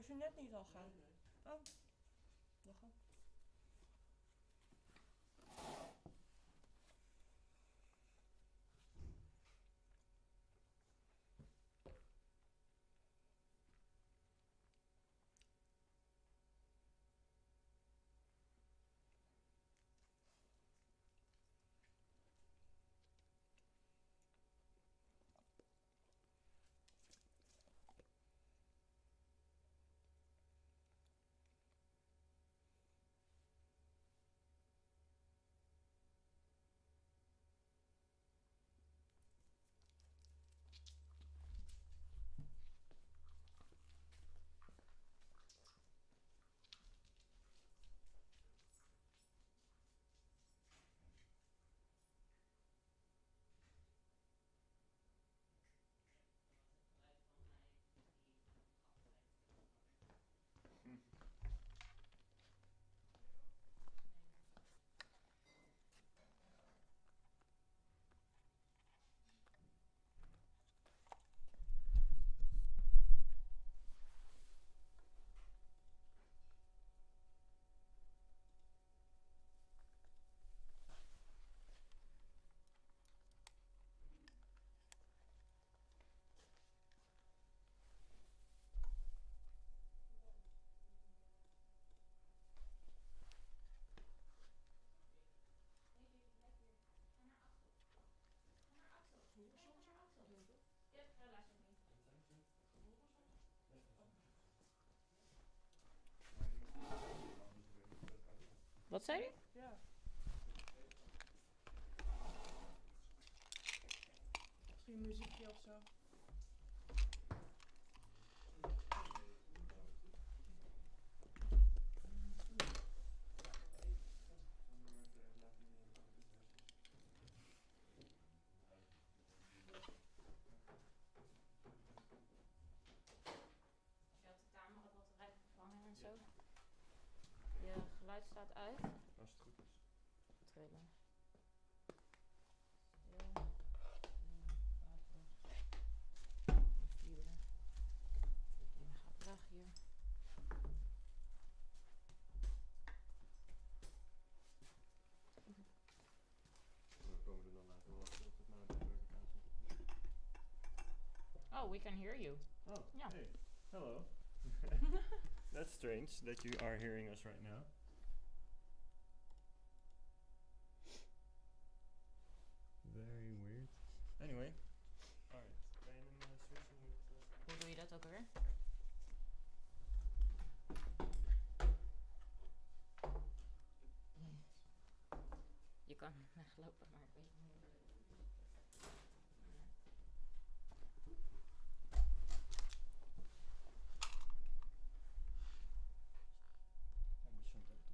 Was je net niet al gaan? Oh, nog al. Wat zei je? Ja. Misschien muziekje of zo. En zo. Je geluid staat uit. Als het goed is. Trillen. Gaat weg hier. We komen er dan later wel achter of het nou daadwerkelijk aankomt. Oh, we can hear you. Oh, Yeah. hey. Hello. That's strange that you are hearing us right now. Very weird. Anyway. Alright. Ben je hem switchen met... Hoe doe je dat ook weer? Je kan weglopen, maar ik weet niet hoe.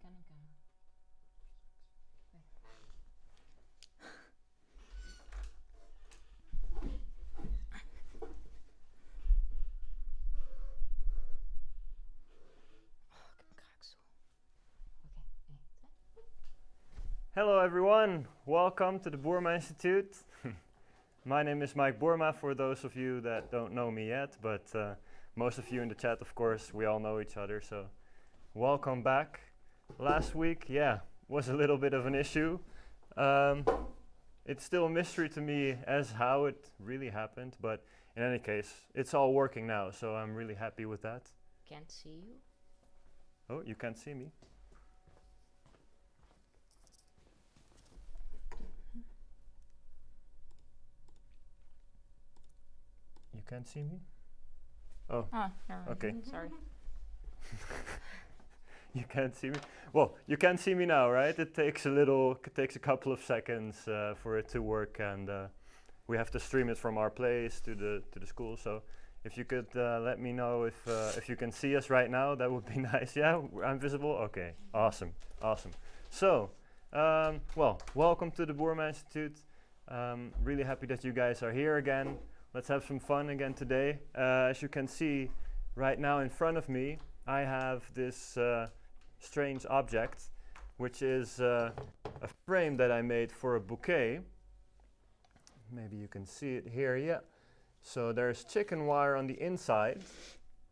Kan ik Hello everyone, welcome to the Boerma Institute. My name is Mike Boerma, for those of you that don't know me yet, but most of you in the chat, of course, we all know each other, so welcome back. Last week, was a little bit of an issue. It's still a mystery to me as how it really happened, but in any case, it's all working now, so I'm really happy with that. Can't see you. Oh, you can't see me? You can't see me? Oh, okay. Sorry. You can't see me? Well, you can see me now, right? It takes a couple of seconds for it to work, and we have to stream it from our place to the school. So if you could let me know if you can see us right now, that would be nice. Yeah, I'm visible? Okay, awesome. So, welcome to the Boerma Institute. Really happy that you guys are here again. Let's have some fun again today. As you can see right now in front of me, I have this strange object, which is a frame that I made for a bouquet. Maybe you can see it here, yeah. So there's chicken wire on the inside,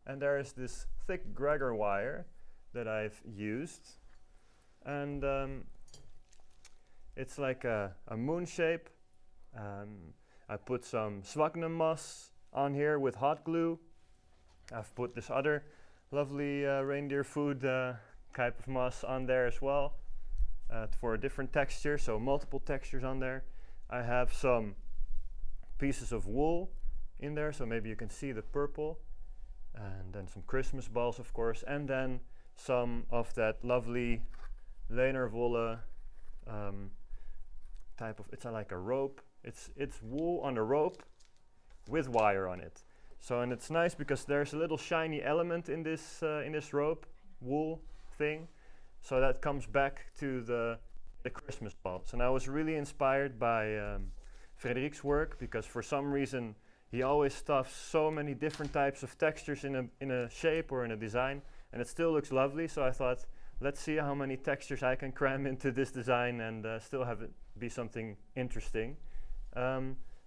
and there is this thick Gregor wire that I've used, and it's like a moon shape. I put some sphagnum moss on here with hot glue. I've put this other lovely reindeer food type of moss on there as well for a different texture, so multiple textures on there. I have some pieces of wool in there, so maybe you can see the purple, and then some Christmas balls, of course, and then some of that lovely Lenerwolle type of, it's like a rope. It's wool on a rope with wire on it. So, and it's nice because there's a little shiny element in this rope wool thing. So that comes back to the Christmas balls. And I was really inspired by Frederik's work, because for some reason he always stuffs so many different types of textures in a shape or in a design, and it still looks lovely. So I thought, let's see how many textures I can cram into this design and still have it be something interesting.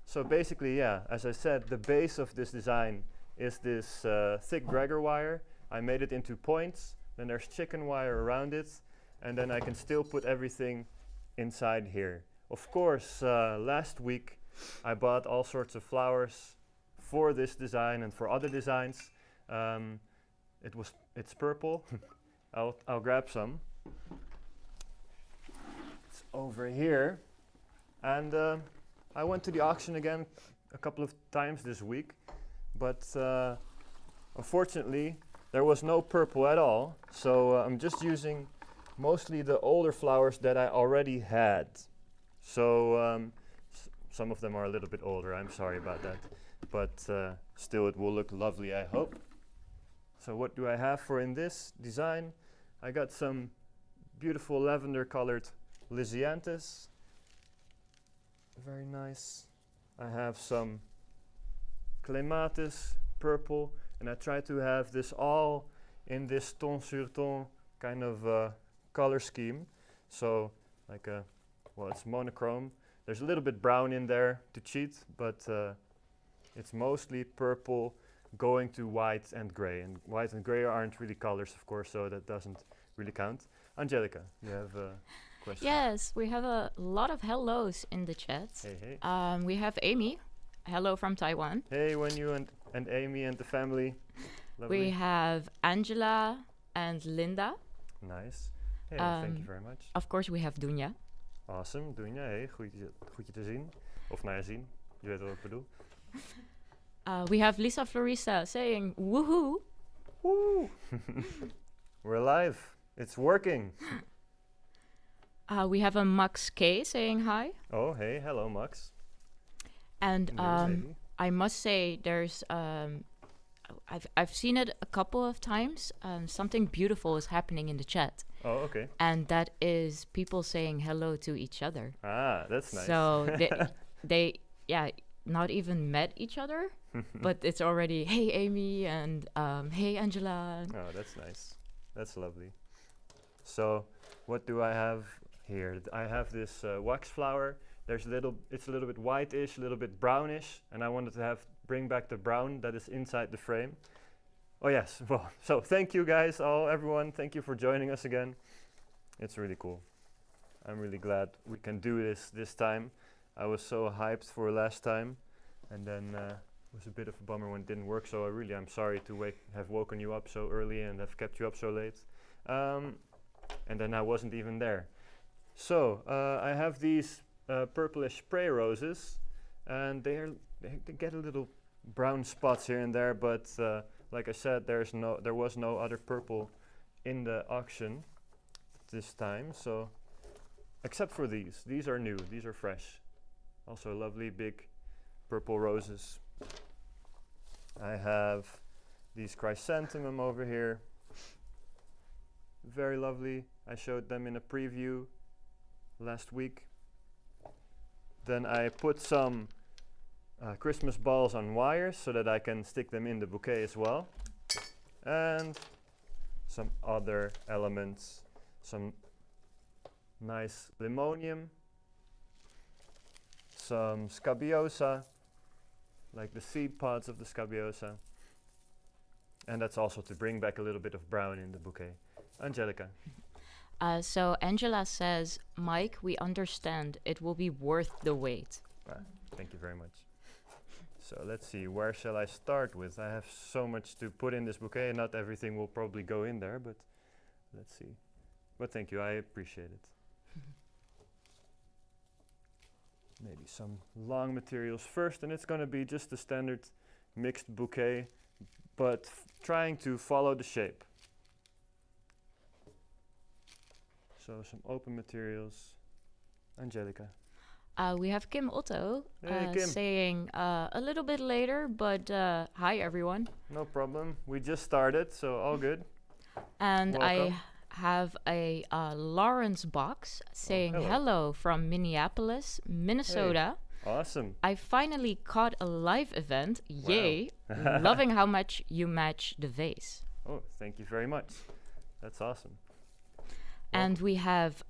So basically, yeah, as I said, the base of this design is this thick Gregor wire. I made it into points, then there's chicken wire around it, and then I can still put everything inside here. Of course, last week I bought all sorts of flowers for this design and for other designs. It's purple. I'll grab some. It's over here, and I went to the auction again a couple of times this week, but unfortunately there was no purple at all, so I'm just using mostly the older flowers that I already had. So some of them are a little bit older, I'm sorry about that, but still it will look lovely, I hope. So what do I have for in this design? I got some beautiful lavender colored Lysianthus. Very nice. I have some Clematis, purple, and I try to have this all in this ton sur ton kind of color scheme. So like well, it's monochrome. There's a little bit brown in there to cheat, but it's mostly purple going to white and gray. And white and gray aren't really colors, of course, so that doesn't really count. Angelica, you have a question? Yes, we have a lot of hellos in the chat. Hey, hey. We have Amy. Hello from Taiwan. Hey, Wenyu and Amy and the family. Lovely. We have Angela and Linda. Nice. Hey, thank you very much. Of course, we have Dunja. Awesome, Dunja. Hey, goed je te zien. Of nou ja, zien. Je weet wat ik bedoel. We have Lisa Florista saying woohoo. Woo! We're live. It's working. We have a Max K saying hi. Oh, hey, hello, Max. And I must say, there's I've seen it a couple of times. Something beautiful is happening in the chat. Oh, okay. And that is people saying hello to each other. Ah, that's nice. So they not even met each other, but it's already, hey, Amy, and hey, Angela. Oh, that's nice. That's lovely. So, what do I have here? I have this wax flower. It's a little bit whitish, a little bit brownish, and I wanted to bring back the brown that is inside the frame. Oh yes, well, so thank you guys, everyone. Thank you for joining us again. It's really cool. I'm really glad we can do this time. I was so hyped for last time, and then it was a bit of a bummer when it didn't work. So I'm sorry to have woken you up so early and have kept you up so late. And then I wasn't even there. So I have these purplish spray roses, and they get a little brown spots here and there, but like I said, there was no other purple in the auction this time. So except for these are new, these are fresh. Also lovely big purple roses. I have these Chrysanthemum over here. Very lovely. I showed them in a preview last week. Then I put some Christmas balls on wires so that I can stick them in the bouquet as well. And some other elements. Some nice limonium. Some scabiosa, like the seed pods of the scabiosa. And that's also to bring back a little bit of brown in the bouquet. Angelica. So Angela says, Mike, we understand. It will be worth the wait. Thank you very much. So let's see, where shall I start with? I have so much to put in this bouquet, and not everything will probably go in there, but let's see. But thank you, I appreciate it. Maybe some long materials first, and it's going to be just the standard mixed bouquet, but trying to follow the shape. So some open materials. Angelica. We have Kim Otto Hey, Kim. saying a little bit later, but hi everyone. No problem. We just started, so all good. And Welcome. I have a Lawrence box saying hello. hello from Minneapolis, Minnesota. Awesome. I finally caught a live event. Yay. Loving how much you match the vase. Oh, thank you very much. That's awesome. And we have,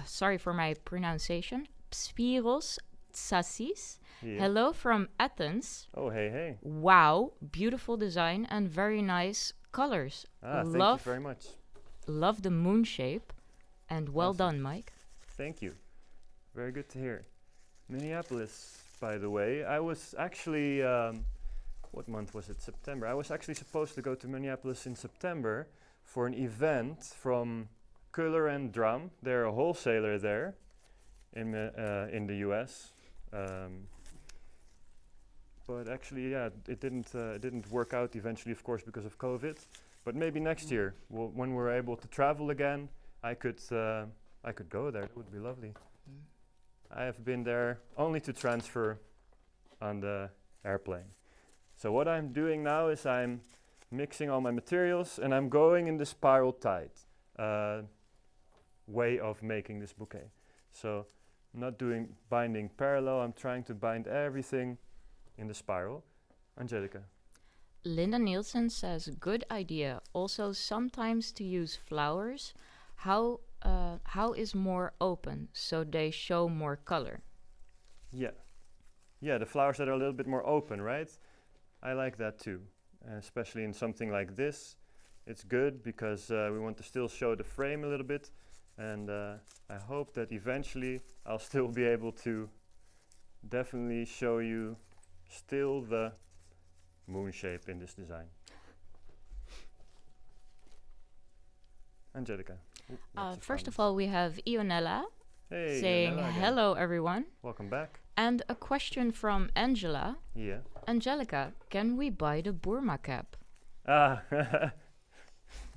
sorry for my pronunciation, Spiros Tsassis. Yeah. Hello from Athens. Oh, hey, hey. Wow, beautiful design and very nice colors. Thank you very much. Love the moon shape. And well Awesome. done, Mike. Thank you. Very good to hear. Minneapolis, by the way, I was actually, what month was it? September. I was actually supposed to go to Minneapolis in September for an event from Kuller and Drum. They're a wholesaler there in the US. But actually, yeah, it didn't work out eventually, of course, because of COVID. But maybe next year, when we're able to travel again, I could go there. It would be lovely. I have been there only to transfer on the airplane. So what I'm doing now is I'm mixing all my materials, and I'm going in the spiral tide way of making this bouquet. So I'm not doing binding parallel. I'm trying to bind everything in the spiral. Angelica. Linda Nielsen says, good idea. Also, sometimes to use flowers. How is more open so they show more color? Yeah, the flowers that are a little bit more open, right? I like that too, especially in something like this. It's good because we want to still show the frame a little bit, and I hope that eventually I'll still be able to definitely show you still the moon shape in this design. Angelica. First of all, we have Ionella Hey, saying Ionella again. hello, everyone. Welcome back. And a question from Angela. Yeah. Angelica, can we buy the Boerma cap?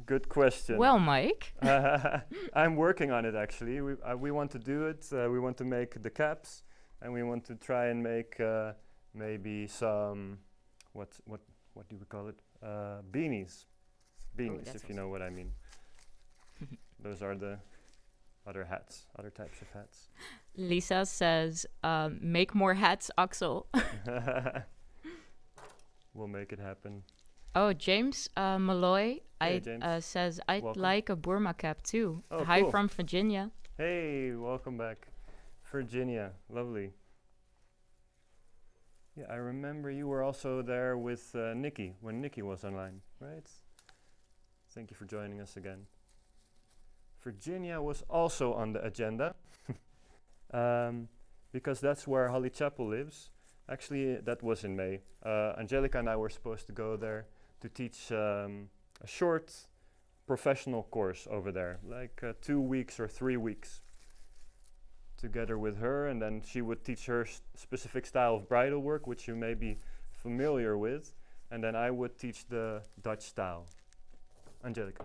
Good question. Well, Mike. I'm working on it actually. We want to do it. We want to make the caps, and we want to try and make maybe some what do we call it? Beanies, that's if you know what I mean. Those are the other hats, other types of hats. Lisa says, make more hats, Axel. We'll make it happen. Oh, James Malloy Hey, James. says, I'd Welcome. like a Boerma cap too. Oh, Hi cool. from Virginia. Hey, welcome back. Virginia, lovely. Yeah, I remember you were also there with Nikki, when Nikki was online, right? Thank you for joining us again. Virginia was also on the agenda, because that's where Holly Chapel lives. Actually, that was in May. Angelica and I were supposed to go there to teach a short professional course over there, like 2 weeks or 3 weeks, together with her, and then she would teach her specific style of bridal work, which you may be familiar with, and then I would teach the Dutch style. Angelica.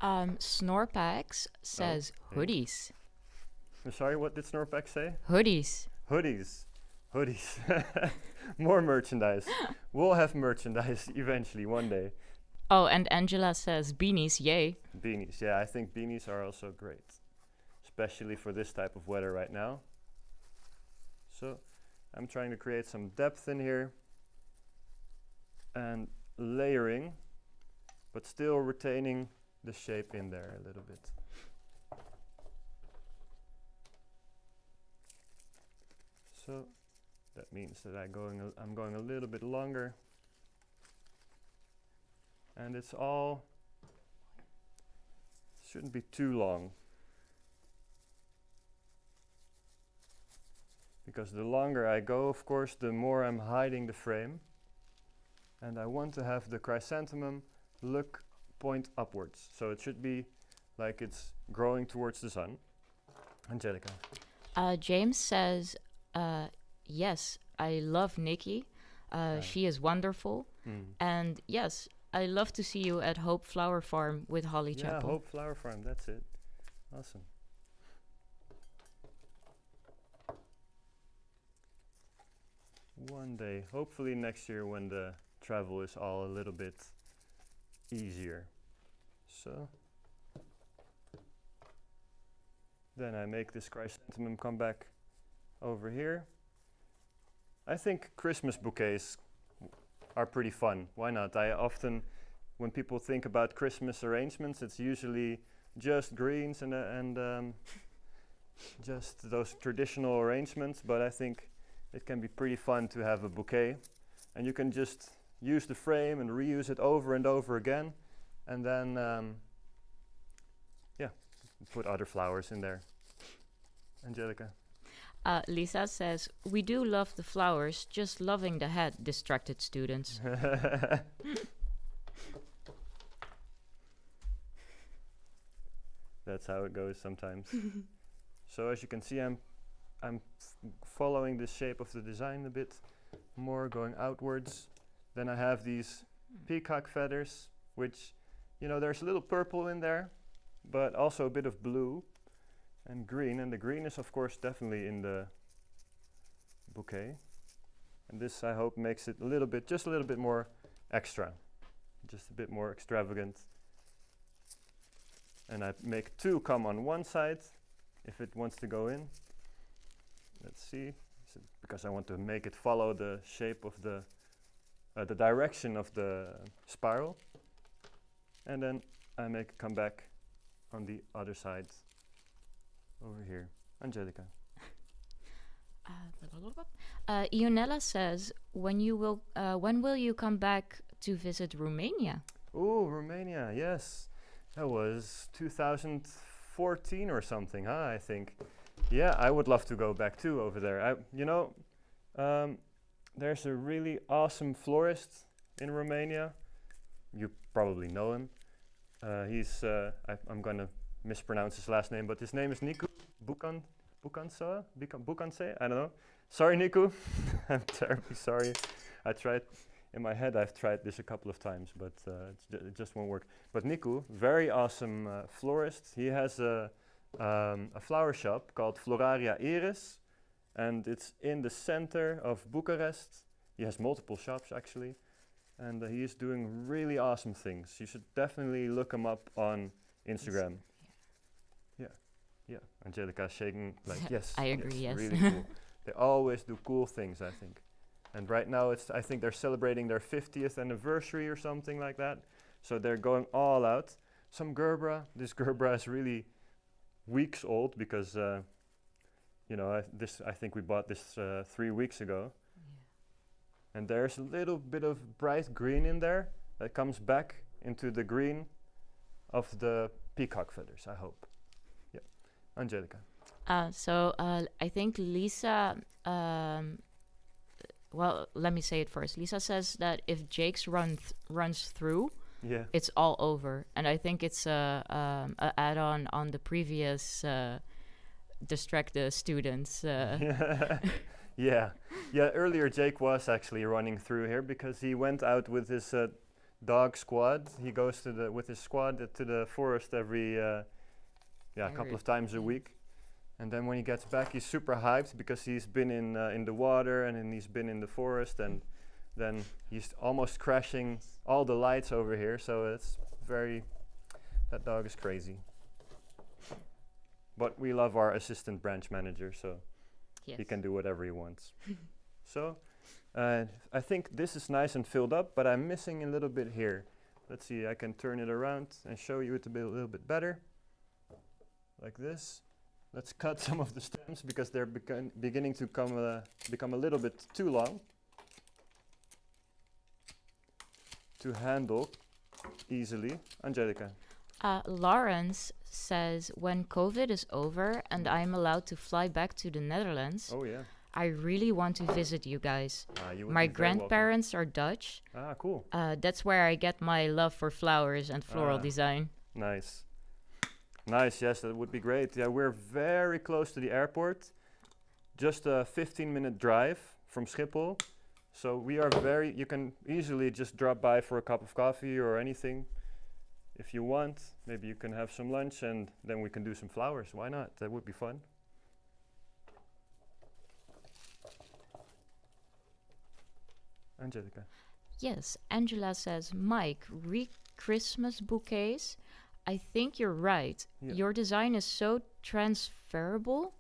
Snorpax says hey. hoodies. I'm sorry, what did Snorpack say? Hoodies. Hoodies. More merchandise. We'll have merchandise eventually, one day. Oh, and Angela says beanies, yay. Beanies, yeah, I think beanies are also great, especially for this type of weather right now. So I'm trying to create some depth in here and layering, but still retaining the shape in there a little bit. So that means that I'm going a little bit longer. And it's all, shouldn't be too long. Because the longer I go, of course, the more I'm hiding the frame. And I want to have the chrysanthemum point upwards. So it should be like it's growing towards the sun. Angelica. James says, yes, I love Nikki. She is wonderful. And yes, I love to see you at Hope Flower Farm with Holly Yeah, Chapel. Hope Flower Farm, that's it. Awesome. One day, hopefully next year when the travel is all a little bit easier. So then I make this chrysanthemum come back over here. I think Christmas bouquets are pretty fun. Why not? I often, when people think about Christmas arrangements, it's usually just greens and just those traditional arrangements, but I think it can be pretty fun to have a bouquet. And you can just use the frame and reuse it over and over again. And then, put other flowers in there. Angelica. Lisa says, we do love the flowers, just loving the head, distracted students. That's how it goes sometimes. So as you can see, I'm following the shape of the design a bit more, going outwards. Then I have these peacock feathers, which, you know, there's a little purple in there, but also a bit of blue and green. And the green is, of course, definitely in the bouquet. And this, I hope, makes it a little bit, just a little bit more extra, just a bit more extravagant. And I make two come on one side if it wants to go in. Let's see, because I want to make it follow the shape of the direction of the spiral. And then I make it come back on the other side over here. Angelica. Ionella says, when will you come back to visit Romania? Oh, Romania, yes. That was 2014 or something, I think. Yeah, I would love to go back too over there. There's a really awesome florist in Romania. You probably know him. I'm going to mispronounce his last name, but his name is Nicu Bucanse? I don't know. Sorry, Nicu. I'm terribly sorry. In my head, I've tried this a couple of times, but it just won't work. But Nicu, very awesome florist. He has a flower shop called Floraria Iris, and it's in the center of Bucharest. He has multiple shops, actually, and he is doing really awesome things. You should definitely look him up on Instagram. Yeah. Angelica's shaking like, yes. I agree, yes. Really cool. They always do cool things, I think. And right now, I think they're celebrating their 50th anniversary or something like that. So they're going all out. Some Gerbera. This Gerbera is really weeks old because, I think we bought this 3 weeks ago. Yeah. And there's a little bit of bright green in there that comes back into the green of the peacock feathers, I hope. Yeah. Angelica. I think Lisa... well, let me say it first. Lisa says that if Jake's runs through, it's all over. And I think it's a add-on on the previous distract the students. Yeah. Earlier Jake was actually running through here because he went out with his dog squad. He goes with his squad to the forest every a couple of times a week. And then when he gets back, he's super hyped because he's been in the water and then he's been in the forest, and then he's almost crashing all the lights over here. So that dog is crazy. But we love our assistant branch manager, so he can do whatever he wants. So I think this is nice and filled up, but I'm missing a little bit here. Let's see, I can turn it around and show you it a little bit better, like this. Let's cut some of the stems because they're beginning to become a little bit too long to handle. easily. Angelica. Lawrence says, when COVID is over and I'm allowed to fly back to the Netherlands, Oh yeah. I really want to visit you guys. You would My be very welcome. grandparents are Dutch. Ah, cool. That's where I get my love for flowers and floral design. Nice. Nice, yes, that would be great. Yeah, we're very close to the airport. Just a 15-minute drive from Schiphol. So we are you can easily just drop by for a cup of coffee or anything if you want. Maybe you can have some lunch and then we can do some flowers. Why not? That would be fun. Angelica. Yes, Angela says, Mike, Christmas bouquets. I think you're right. Yeah. Your design is so transferable.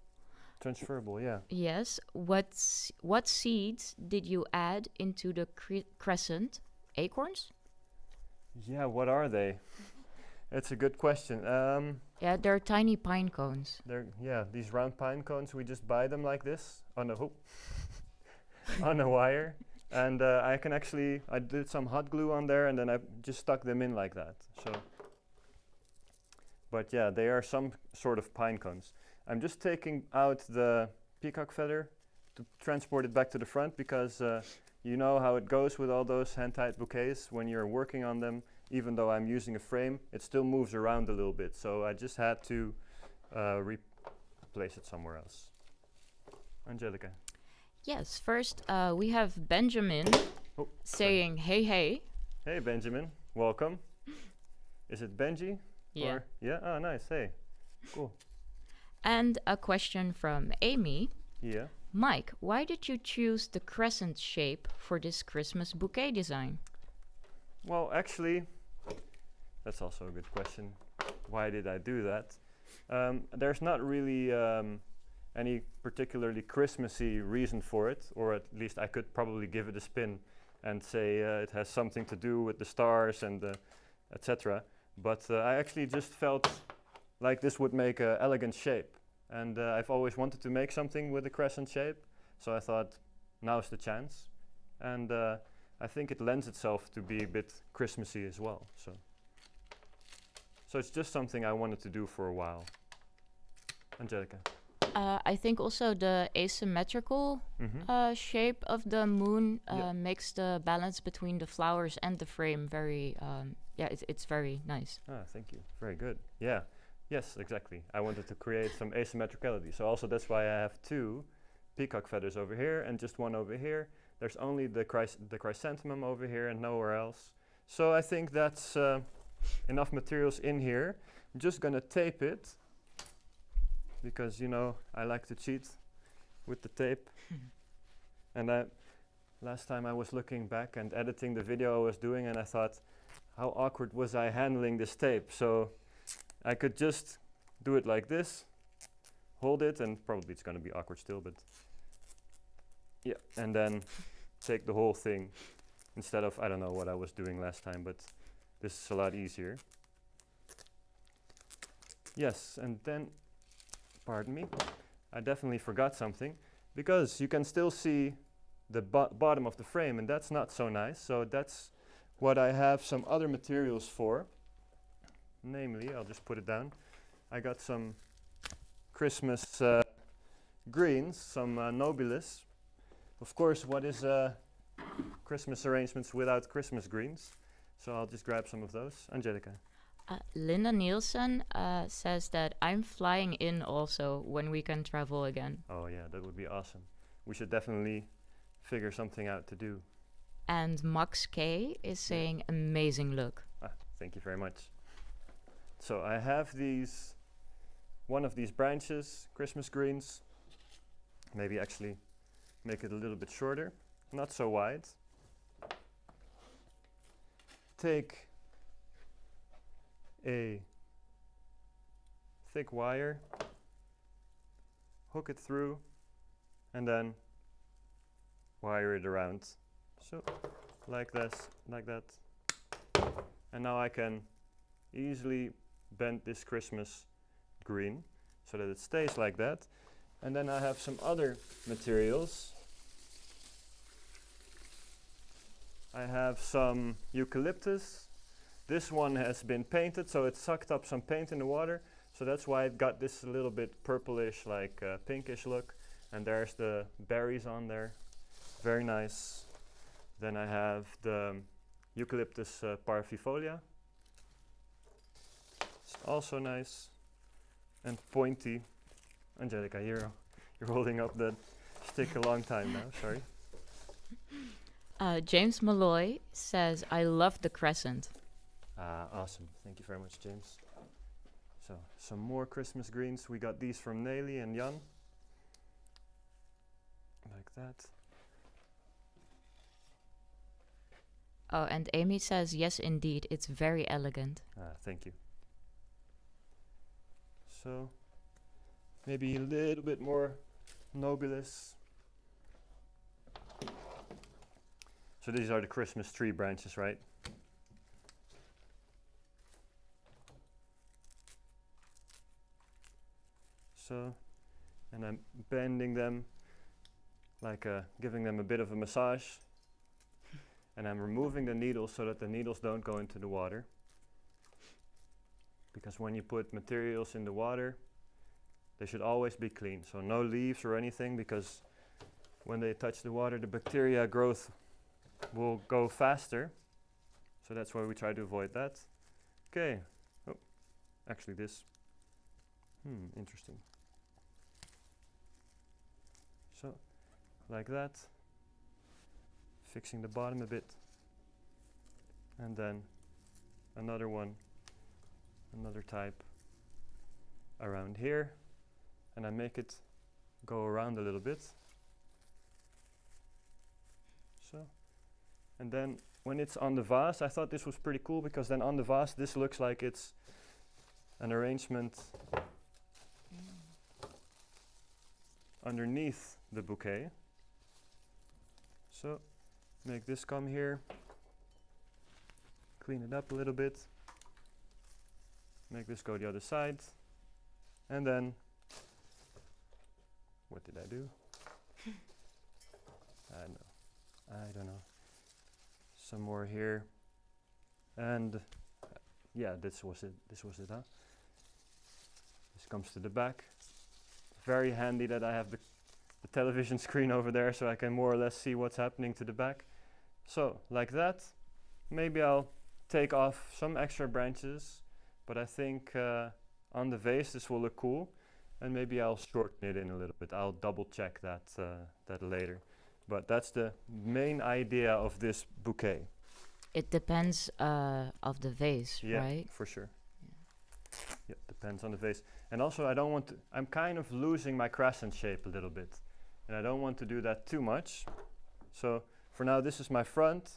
Transferable, yeah. Yes. What seeds did you add into the crescent? Acorns? Yeah, what are they? That's a good question. Yeah, they're tiny pine cones. These round pine cones, we just buy them like this on a hook, on a wire. And I did some hot glue on there and then I just stuck them in like that. But yeah, they are some sort of pine cones. I'm just taking out the peacock feather to transport it back to the front because you know how it goes with all those hand-tied bouquets. When you're working on them, even though I'm using a frame, it still moves around a little bit. So I just had to replace it somewhere else. Angelica. Yes, first we have Benjamin saying, hey, hey. Hey, Benjamin. Welcome. Is it Benji? Yeah. Yeah? Oh, nice. Hey. Cool. And a question from Amy. Yeah. Mike, why did you choose the crescent shape for this Christmas bouquet design? Well, actually, that's also a good question. Why did I do that? There's not really any particularly Christmassy reason for it, or at least I could probably give it a spin and say it has something to do with the stars and etc. But I actually just felt like this would make an elegant shape. And I've always wanted to make something with a crescent shape, so I thought now's the chance. And I think it lends itself to be a bit Christmassy as well. So it's just something I wanted to do for a while. Angelica. I think also the asymmetrical shape of the moon makes the balance between the flowers and the frame very, it's very nice. Ah, thank you. Very good. Yeah. Yes, exactly. I wanted to create some asymmetricality. So also that's why I have two peacock feathers over here and just one over here. There's only the chrysanthemum over here and nowhere else. So I think that's enough materials in here. I'm just gonna tape it because, you know, I like to cheat with the tape. And last time I was looking back and editing the video I was doing and I thought, how awkward was I handling this tape? So I could just do it like this, hold it, and probably it's going to be awkward still, but yeah, and then take the whole thing instead of, I don't know what I was doing last time, but this is a lot easier. Yes, and then, pardon me, I definitely forgot something, because you can still see the bottom of the frame, and that's not so nice, so that's what I have some other materials for. Namely, I'll just put it down. I got some Christmas greens, some nobilis. Of course, what is Christmas arrangements without Christmas greens? So I'll just grab some of those. Angelica. Linda Nielsen says that I'm flying in also when we can travel again. Oh yeah, that would be awesome. We should definitely figure something out to do. And Max K is saying amazing look. Thank you very much. So I have one of these branches, Christmas greens. Maybe actually make it a little bit shorter, not so wide. Take a thick wire, hook it through, and then wire it around. So like this, like that. And now I can easily bend this Christmas green so that it stays like that. And then I have some other materials. I have some eucalyptus, This one has been painted, so it sucked up some paint in the water. So that's why it got this a little bit purplish, like pinkish look. And there's the berries on there. Very nice. Then I have the Eucalyptus parvifolia. It's also nice and pointy. Angelica, you're holding up that stick a long time now, sorry. James Malloy says, I love the Crescent. Awesome. Thank you very much, James. So, some more Christmas greens. We got these from Nelly and Jan. Like that. Oh, and Amy says, yes, indeed, it's very elegant. Thank you. So, maybe a little bit more nobilis. So these are the Christmas tree branches, right? So, and I'm bending them, like giving them a bit of a massage. And I'm removing the needles so that the needles don't go into the water. Because when you put materials in the water, they should always be clean. So no leaves or anything, because when they touch the water, the bacteria growth will go faster. So that's why we try to avoid that. Okay. Oh, actually this. Interesting. So, like that. Fixing the bottom a bit. And then another one, another type around here. And I make it go around a little bit. So, and then when it's on the vase, I thought this was pretty cool, because then on the vase this looks like it's an arrangement underneath the bouquet. So, make this come here, clean it up a little bit, make this go the other side, and then, what did I do? I don't know. Some more here, and yeah, this was it, huh? This comes to the back. Very handy that I have the television screen over there, so I can more or less see what's happening to the back. So, like that. Maybe I'll take off some extra branches, but I think on the vase this will look cool, and maybe I'll shorten it in a little bit. I'll double check that later. But that's the main idea of this bouquet. It depends of the vase, right? Yeah, for sure. Yeah, depends on the vase. And also I don't want to, I'm kind of losing my crescent shape a little bit. And I don't want to do that too much. So for now this is my front.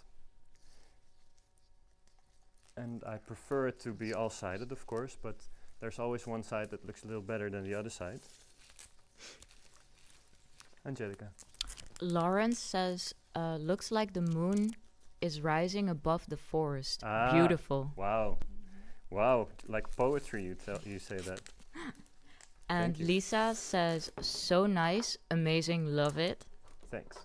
And I prefer it to be all-sided, of course, but there's always one side that looks a little better than the other side. Angelica. Lawrence says, looks like the moon is rising above the forest. Beautiful. Wow. Wow, like poetry you say that. And Lisa says, so nice, amazing, love it. Thanks.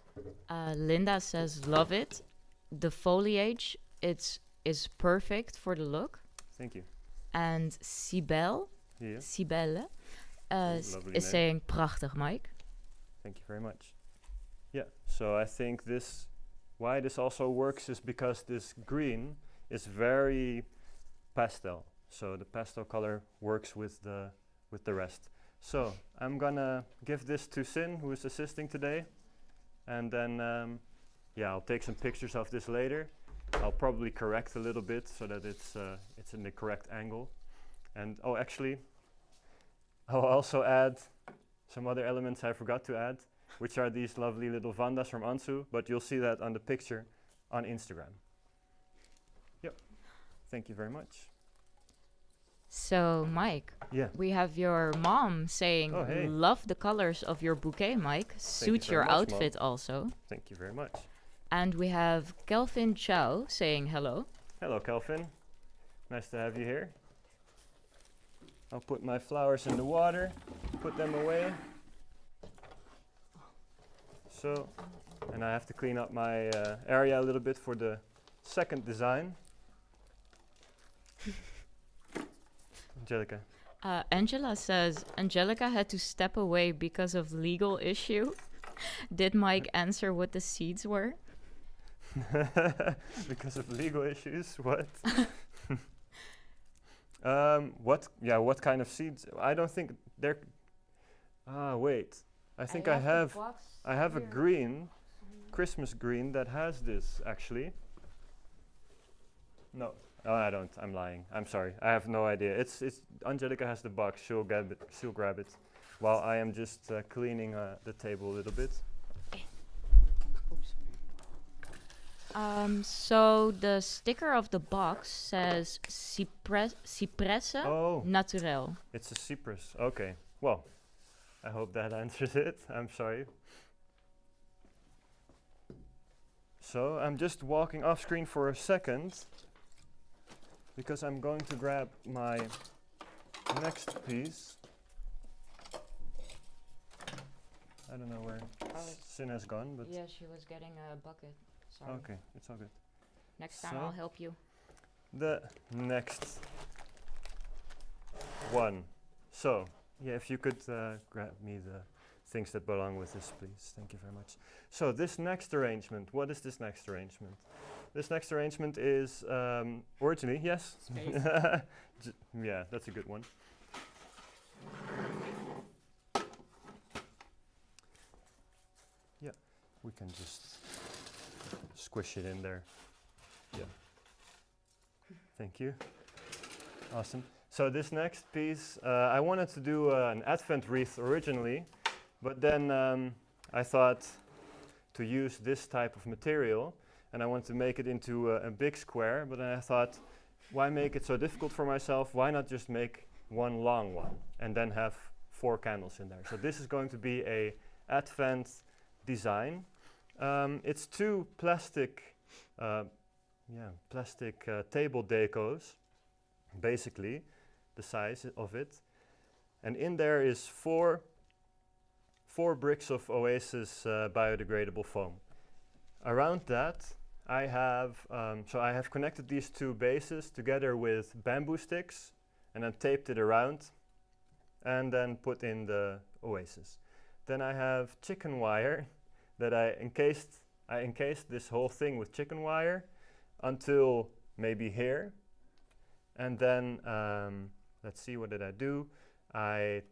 Linda says, love it. The foliage, is perfect for the look. Thank you. And Sibelle is saying, prachtig, Mike. Thank you very much. Yeah, so I think why this also works is because this green is very pastel. So the pastel color works with the rest. So I'm gonna give this to Sin, who is assisting today. And then, I'll take some pictures of this later. I'll probably correct a little bit so that it's in the correct angle. And actually, I'll also add some other elements I forgot to add, which are these lovely little vandas from Ansu, but you'll see that on the picture on Instagram. Yep. Thank you very much. So, Mike, we have your mom saying, love the colors of your bouquet, Mike. Suits your outfit also. Thank you very much. And we have Kelvin Chow saying hello. Hello, Kelvin. Nice to have you here. I'll put my flowers in the water, put them away. So, and I have to clean up my area a little bit for the second design. Angelica. Angela says Angelica had to step away because of legal issue. Did Mike answer what the seeds were? Because of legal issues? What? What? Yeah, what kind of seeds? I don't think they're... wait. I think I have a green, Christmas green that has this, actually. No. Oh, I don't. I'm lying. I'm sorry. I have no idea. It's Angelica has the box. She'll grab it. While I am just cleaning the table a little bit. So the sticker of the box says Cypresse Naturel. It's a cypress. Okay. Well, I hope that answers it. I'm sorry. So I'm just walking off screen for a second because I'm going to grab my next piece. I don't know where Sin has gone, but... Yeah, she was getting a bucket. Sorry. Okay, it's all good. Next time I'll help you. The next one. So, yeah, if you could grab me the things that belong with this, please. Thank you very much. So this next arrangement, what is this next arrangement? This next arrangement is originally, yes? Space. Yeah, that's a good one. Yeah, we can just squish it in there. Yeah. Thank you. Awesome. So this next piece, I wanted to do an Advent wreath originally, but then I thought to use this type of material, and I wanted to make it into a big square, but then I thought, why make it so difficult for myself? Why not just make one long one and then have 4 candles in there? So this is going to be a Advent design. It's 2 plastic table decos, basically, the size of it. And in there is 4 bricks of Oasis biodegradable foam. Around that, I have connected these 2 bases together with bamboo sticks and then taped it around and then put in the Oasis. Then I have chicken wire that I encased this whole thing with chicken wire until maybe here. And then, let's see, what did I do? I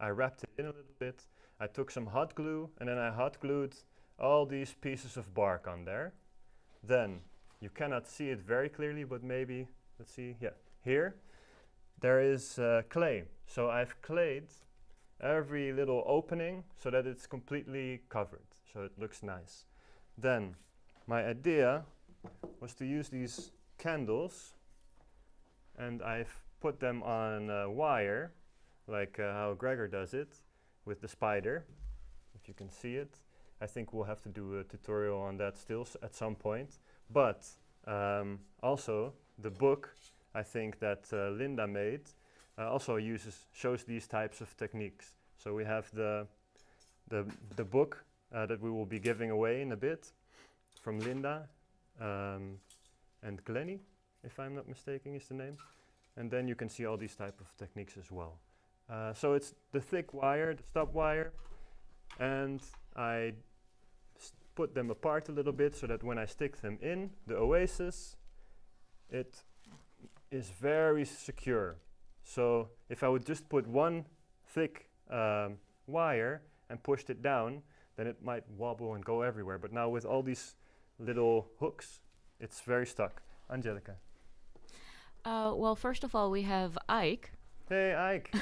wrapped it in a little bit. I took some hot glue and then I hot glued all these pieces of bark on there. Then, you cannot see it very clearly, but maybe, let's see, yeah, here, there is clay. So I've clayed every little opening so that it's completely covered, so it looks nice. Then, my idea was to use these candles, and I've put them on wire, like how Gregor does it with the spider, if you can see it. I think we'll have to do a tutorial on that still at some point. But also the book, I think that Linda made, also shows these types of techniques. So we have the book that we will be giving away in a bit from Linda and Glennie, if I'm not mistaken, is the name. And then you can see all these type of techniques as well. So it's the thick wire, the stop wire, and I put them apart a little bit so that when I stick them in the Oasis, it is very secure. So if I would just put one thick wire and pushed it down, then it might wobble and go everywhere. But now with all these little hooks, it's very stuck. Angelica. Well, first of all, we have Ike. Hey, Ike.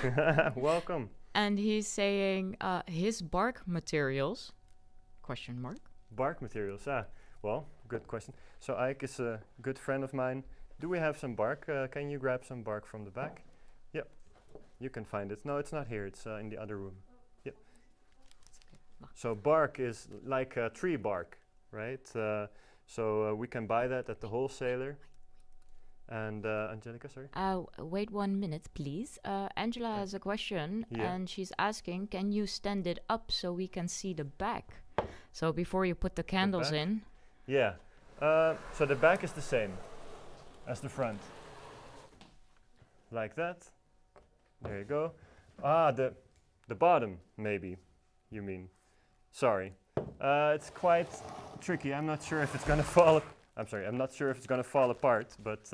Welcome. And he's saying his bark materials, question mark. Bark materials, well, good question. So Ike is a good friend of mine. Do we have some bark? Can you grab some bark from the back? Yep, you can find it. No, it's not here, it's in the other room. Yep. So bark is like tree bark, right? So we can buy that at the wholesaler. And Angelica, sorry? Wait 1 minute, please. Angela has a question, and she's asking, can you stand it up so we can see the back? So before you put the candles in. Yeah. So the back is the same as the front. like that. There you go. Ah, the bottom, maybe, you mean. Sorry. It's quite tricky. I'm not sure if it's gonna fall. I'm not sure if it's gonna fall apart, but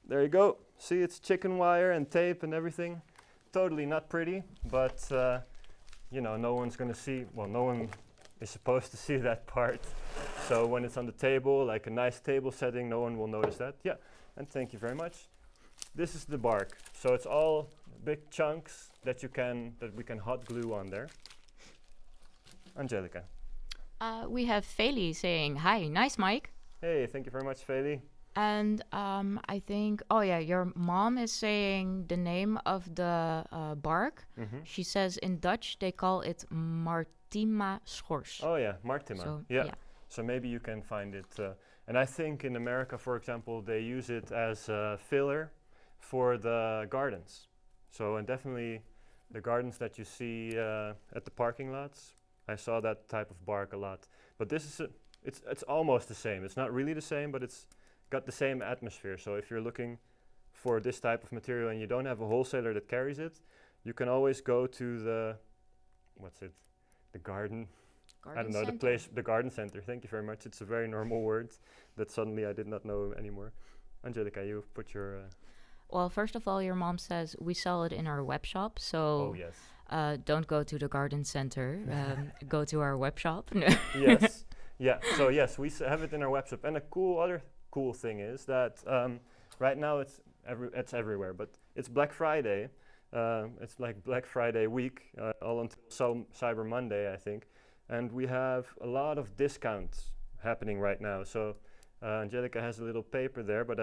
there you go. See, it's chicken wire and tape and everything. Totally not pretty, but you know, no one's gonna see. Well, no one is supposed to see that part. So when it's on the table, like a nice table setting, no one will notice that. Yeah, and thank you very much. This is the bark. So it's all big chunks that we can hot glue on there. Angelica. We have Feli saying, hi, nice, Mike. Hey, thank you very much, Feli. And I think, oh yeah, your mom is saying the name of the bark. She says in Dutch they call it Martima schors. Oh yeah, Martima. So, yeah. So maybe you can find it. And I think in America, for example, they use it as a filler for the gardens. So and definitely the gardens that you see at the parking lots, I saw that type of bark a lot. But this is it's almost the same. It's not really the same, but it's got the same atmosphere. So if you're looking for this type of material and you don't have a wholesaler that carries it, you can always go to the garden the garden center. Thank you very much. It's a very normal word that suddenly I did not know anymore. Angelica, you put your well, first of all, your mom says we sell it in our web shop, so don't go to the garden center. Go to our web shop. Yes. Yeah. So yes, we have it in our web shop. And other cool thing is that right now it's everywhere, but it's Black Friday. It's like Black Friday week, all until Cyber Monday, I think. And we have a lot of discounts happening right now. So Angelica has a little paper there, but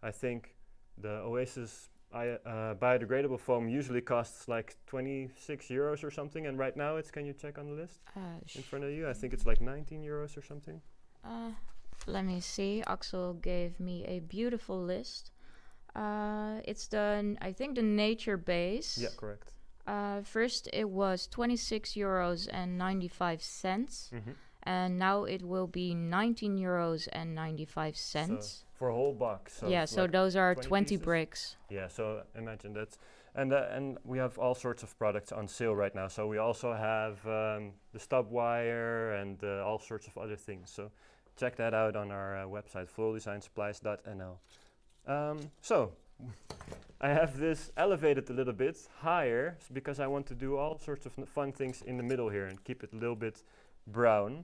I think the Oasis biodegradable foam usually costs like 26 euros or something. And right now can you check on the list in front of you? I think it's like 19 euros or something. Let me see. Axel gave me a beautiful list. It's I think the nature base. Yeah, correct. First it was 26 euros and 95 cents. And now it will be 19 euros and 95 cents. So for a whole box. So yeah, so like those are 20 bricks. Yeah, so imagine that. And we have all sorts of products on sale right now. So we also have the stub wire and all sorts of other things. So check that out on our website, floraldesignsupplies.nl. So I have this elevated a little bit higher because I want to do all sorts of fun things in the middle here and keep it a little bit brown,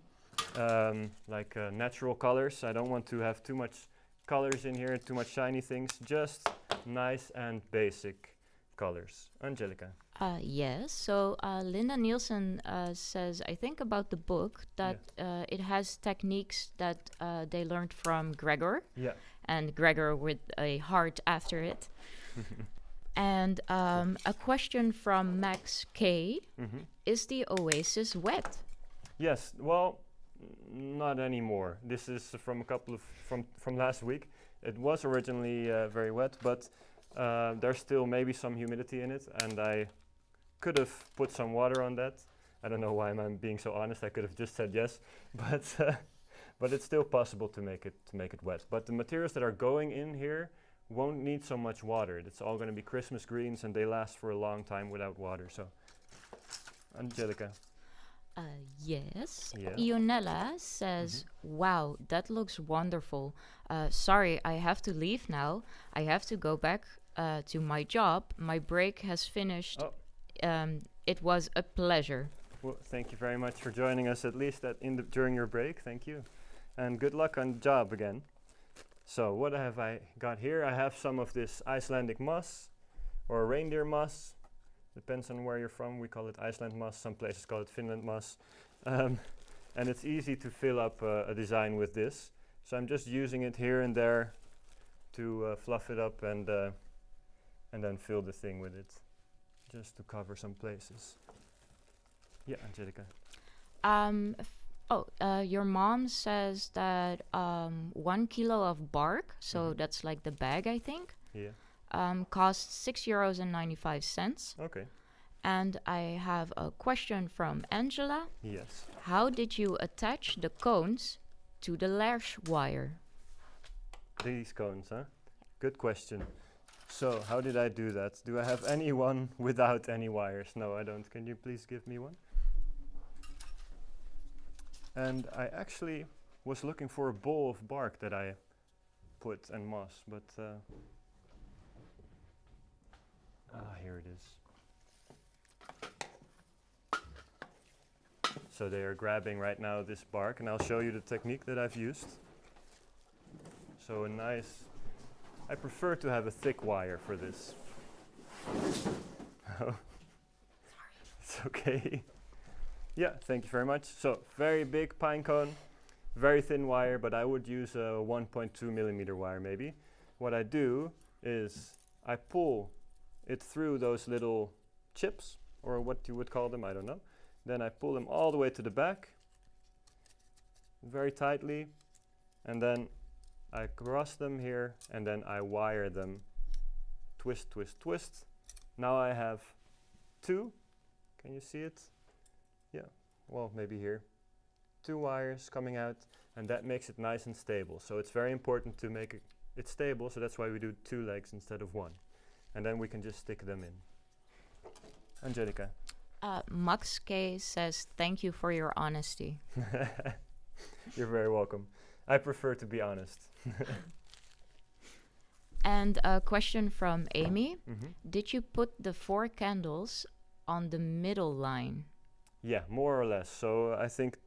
like natural colors. I don't want to have too much colors in here, too much shiny things, just nice and basic colors. Angelica. Yes, so Linda Nielsen says, I think about the book that it has techniques that they learned from Gregor. Yeah. And Gregor with a heart after it. And a question from Max K. Is the oasis wet? Yes, well, not anymore. This is from from last week. It was originally very wet, but there's still maybe some humidity in it, and I could have put some water on that. I don't know why I'm being so honest. I could have just said yes, but it's still possible to make it wet. But the materials that are going in here won't need so much water. It's all going to be Christmas greens, and they last for a long time without water. So, Angelica. Yes. Ionella says, wow, that looks wonderful. Sorry, I have to leave now. I have to go back to my job. My break has finished. It was a pleasure. Well, thank you very much for joining us, at least during your break. Thank you. And good luck on the job again. So what have I got here? I have some of this Icelandic moss or reindeer moss. Depends on where you're from. We call it Iceland moss. Some places call it Finland moss. And it's easy to fill up a design with this. So I'm just using it here and there to fluff it up and then fill the thing with it, just to cover some places. Yeah, Angelica. Your mom says that 1 kilo of bark, so that's like the bag, I think. Yeah. Costs €6.95. Okay. And I have a question from Angela. Yes. How did you attach the cones to the lash wire? These cones, huh? Good question. So how did I do that? Do I have anyone without any wires? No, I don't. Can you please give me one? And I actually was looking for a bowl of bark that I put and moss, but here it is. So they are grabbing right now this bark, and I'll show you the technique that I've used. So a nice, I prefer to have a thick wire for this. Oh, it's okay. Yeah, thank you very much. So very big pine cone, very thin wire, but I would use a 1.2 millimeter wire maybe. What I do is I pull it through those little chips, or what you would call them, I don't know. Then I pull them all the way to the back, very tightly, and then I cross them here, and then I wire them, twist, twist, twist. Now I have two, can you see it? Yeah, well, maybe here. Two wires coming out, and that makes it nice and stable. So it's very important to make it stable, so that's why we do two legs instead of one. And then we can just stick them in. Angelica. Max K says, thank you for your honesty. You're very welcome. I prefer to be honest. And a question from Amy. Did you put the 4 candles on the middle line? Yeah, more or less. So I think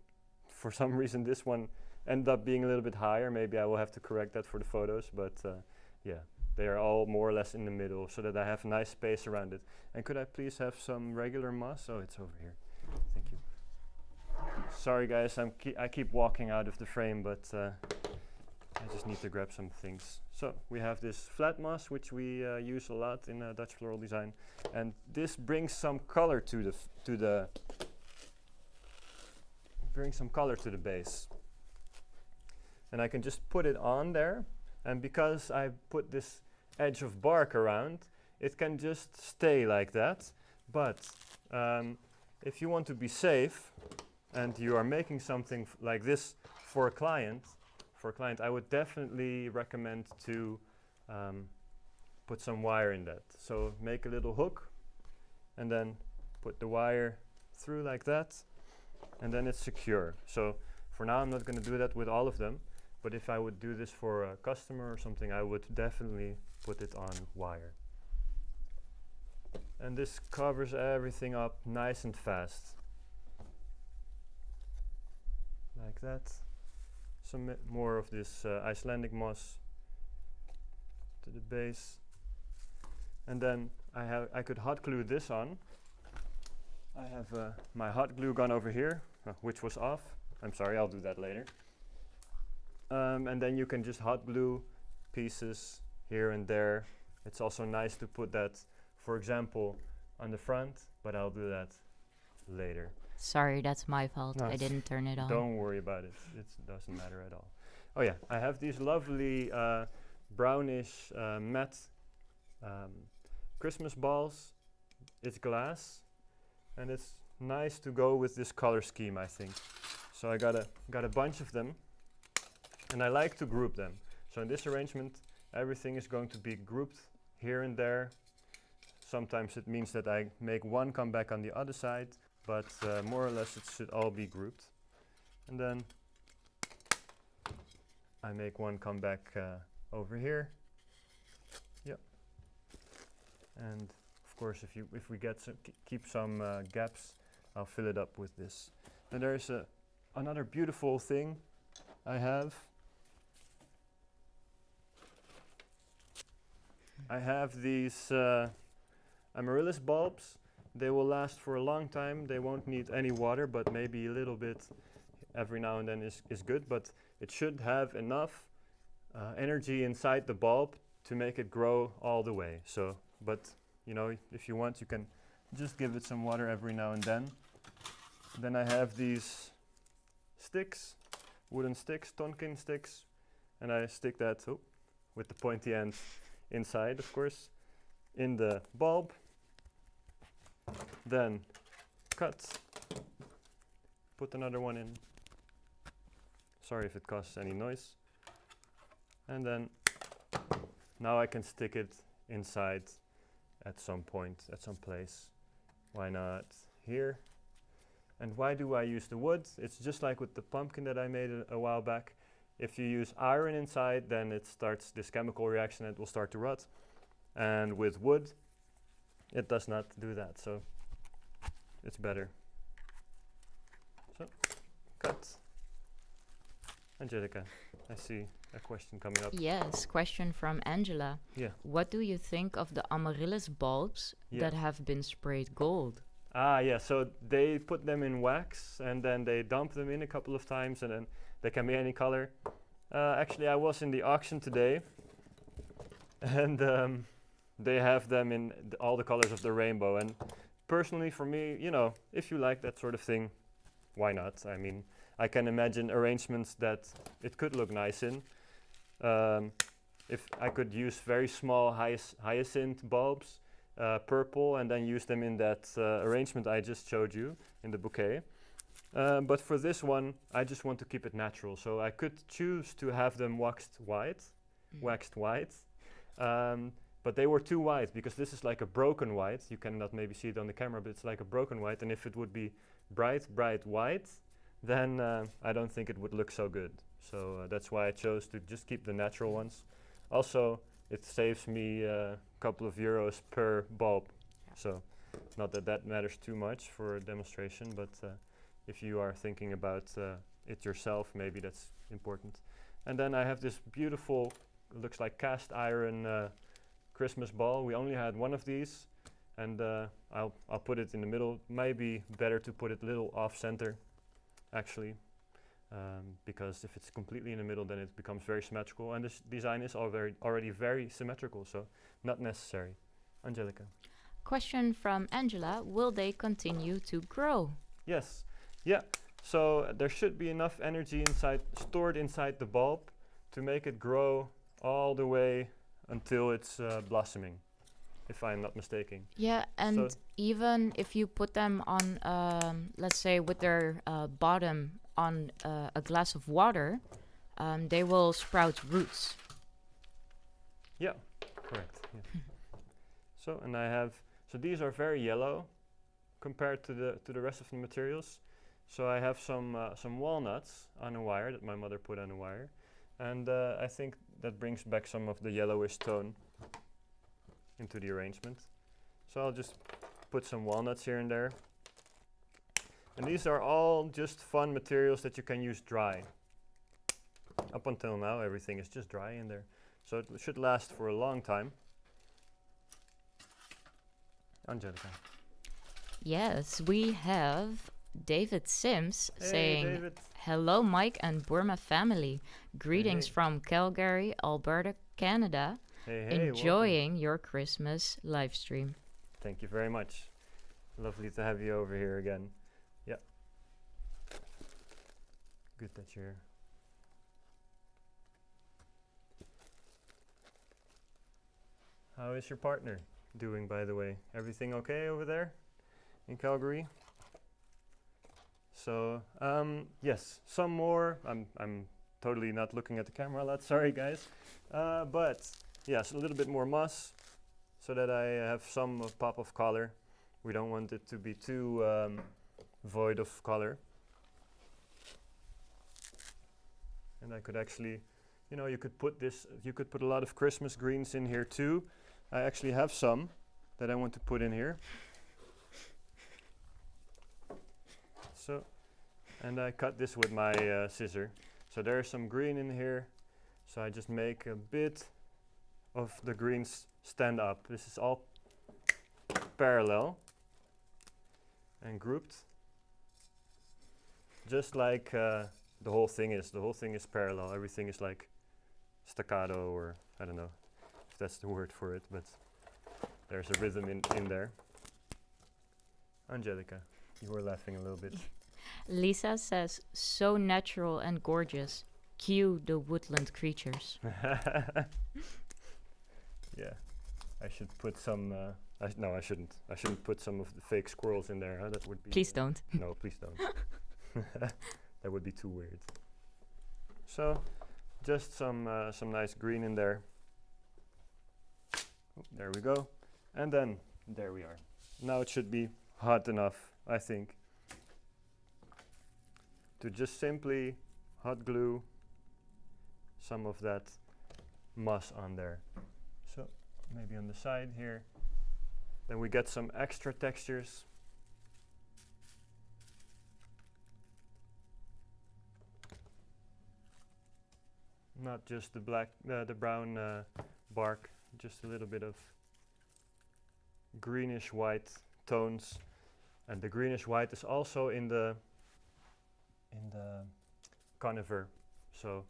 for some reason this one ended up being a little bit higher. Maybe I will have to correct that for the photos, but yeah, they are all more or less in the middle so that I have nice space around it. And could I please have some regular moss? Oh, it's over here. Thank you. Sorry guys, I keep walking out of the frame, but I just need to grab some things. So we have this flat moss, which we use a lot in Dutch floral design, and this brings some color to the base. And I can just put it on there, and because I put this edge of bark around, it can just stay like that. But if you want to be safe and you are making something like this for a client, I would definitely recommend to put some wire in that. So make a little hook and then put the wire through like that, and then it's secure. So for now I'm not going to do that with all of them, but if I would do this for a customer or something, I would definitely put it on wire. And this covers everything up nice and fast. Like that. Some more of this Icelandic moss to the base. And then I could hot glue this on. I have my hot glue gun over here, which was off. I'm sorry, I'll do that later. And then you can just hot glue pieces here and there. It's also nice to put that, for example, on the front, but I'll do that later. Sorry, that's my fault. No, I didn't turn it on. Don't worry about it. It doesn't matter at all. Oh yeah, I have these lovely brownish matte Christmas balls. It's glass, and it's nice to go with this color scheme, I think. So I got a bunch of them, and I like to group them. So in this arrangement, everything is going to be grouped here and there. Sometimes it means that I make one come back on the other side, but more or less it should all be grouped. And then I make one come back over here. Yep. And of course, if we get keep some gaps, I'll fill it up with this. And there's another beautiful thing I have. I have these Amaryllis bulbs. They will last for a long time. They won't need any water, but maybe a little bit every now and then is good. But it should have enough energy inside the bulb to make it grow all the way. So, but you know, if you want, you can just give it some water every now and then. Then I have these sticks, wooden sticks, tonkin sticks, and I stick that with the pointy ends inside, of course, in the bulb. Then cut, put another one in. Sorry if it causes any noise. And then now I can stick it inside at some point, at some place. Why not here? And why do I use the wood? It's just like with the pumpkin that I made a while back. If you use iron inside, then it starts this chemical reaction and it will start to rot. And with wood, it does not do that, so it's better. So, cut. Angelica, I see a question coming up. Yes, question from Angela. Yeah. What do you think of the Amaryllis bulbs that have been sprayed gold? Yeah, so they put them in wax and then they dump them in a couple of times and then they can be any color. Actually, I was in the auction today and they have them in all the colors of the rainbow. And personally, for me, you know, if you like that sort of thing, why not? I mean, I can imagine arrangements that it could look nice in. If I could use very small hyacinth bulbs, purple, and then use them in that arrangement I just showed you in the bouquet. But for this one, I just want to keep it natural. So I could choose to have them waxed white. But they were too white because this is like a broken white. You cannot maybe see it on the camera, but it's like a broken white. And if it would be bright white, then I don't think it would look so good. So that's why I chose to just keep the natural ones. Also, it saves me a couple of euros per bulb. So not that that matters too much for a demonstration, but if you are thinking about it yourself, maybe that's important. And then I have this beautiful, looks like cast iron Christmas ball. We only had one of these, and I'll put it in the middle. Maybe better to put it a little off center, actually, because if it's completely in the middle, then it becomes very symmetrical. And this design is already very symmetrical, so not necessary. Angelica. Question from Angela: will they continue to grow? Yes. Yeah. So there should be enough energy stored inside the bulb to make it grow all the way until it's blossoming, if I'm not mistaken. Yeah, and So even if you put them on, let's say, with their bottom on a glass of water, they will sprout roots. Yeah, correct. Yeah. So these are very yellow compared to the rest of the materials. So I have some walnuts on a wire that my mother put on a wire, and I think that brings back some of the yellowish tone into the arrangement. So I'll just put some walnuts here and there. And these are all just fun materials that you can use dry. Up until now, everything is just dry in there. So it should last for a long time. Angelica. Yes, we have David Sims saying, David. hello Mike and Boerma family. Greetings Hey. from Calgary, Alberta, Canada. Hey, Enjoying your Christmas live stream. Thank you very much. Lovely to have you over here again. Yeah. Good that you're here. How is your partner doing, by the way? Everything okay over there in Calgary? So, yes, some more. I'm totally not looking at the camera a lot. Sorry, guys. But yes, a little bit more moss, so that I have some pop of color. We don't want it to be too void of color. And I could actually, you know, you could put a lot of Christmas greens in here too. I actually have some that I want to put in here. So, and I cut this with my scissor. So there's some green in here. So I just make a bit of the greens stand up. This is all parallel and grouped, just like the whole thing is. The whole thing is parallel. Everything is like staccato, or I don't know if that's the word for it, but there's a rhythm in there. Angelica, you were laughing a little bit. Lisa says, so natural and gorgeous. Cue the woodland creatures. Yeah, I should put some. No, I shouldn't. I shouldn't put some of the fake squirrels in there. Huh? That would be. Please don't. No, please don't. That would be too weird. So, just some nice green in there. There we go. And then there we are. Now it should be hot enough, I think, to just simply hot glue some of that moss on there. So maybe on the side here. Then we get some extra textures. Not just the black, the brown bark, just a little bit of greenish white tones, and the greenish white is also in the conifer. So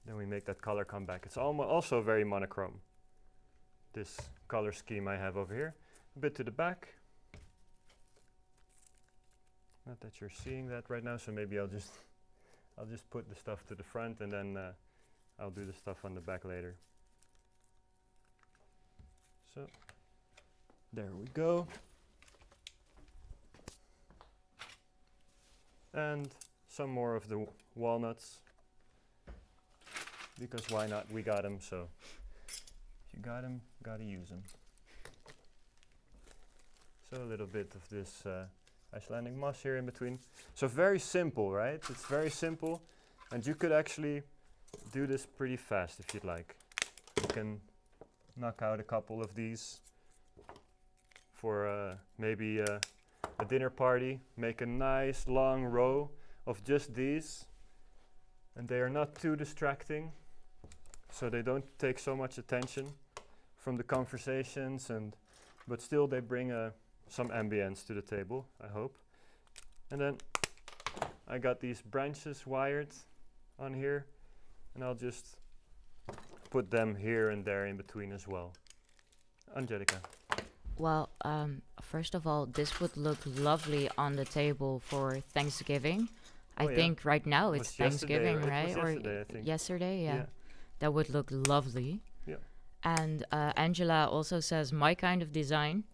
then we make that color come back. It's also very monochrome, this color scheme I have over here. A bit to the back. Not that you're seeing that right now, so maybe I'll just put the stuff to the front, and then I'll do the stuff on the back later. So there we go. And some more of the walnuts, because why not? We got them, so if you got them, gotta use them. So a little bit of this Icelandic moss here in between. So very simple, right? It's very simple, and you could actually do this pretty fast if you'd like. You can knock out a couple of these for maybe a dinner party. Make a nice long row of just these, and they are not too distracting, so they don't take so much attention from the conversations, but still they bring some ambience to the table, I hope. And then I got these branches wired on here, and I'll just put them here and there in between as well. Angelica. Well, first of all, this would look lovely on the table for Thanksgiving. I think right now it's Thanksgiving, right? Or yesterday, I think. Yesterday, yeah. That would look lovely. Yeah. And Angela also says, my kind of design.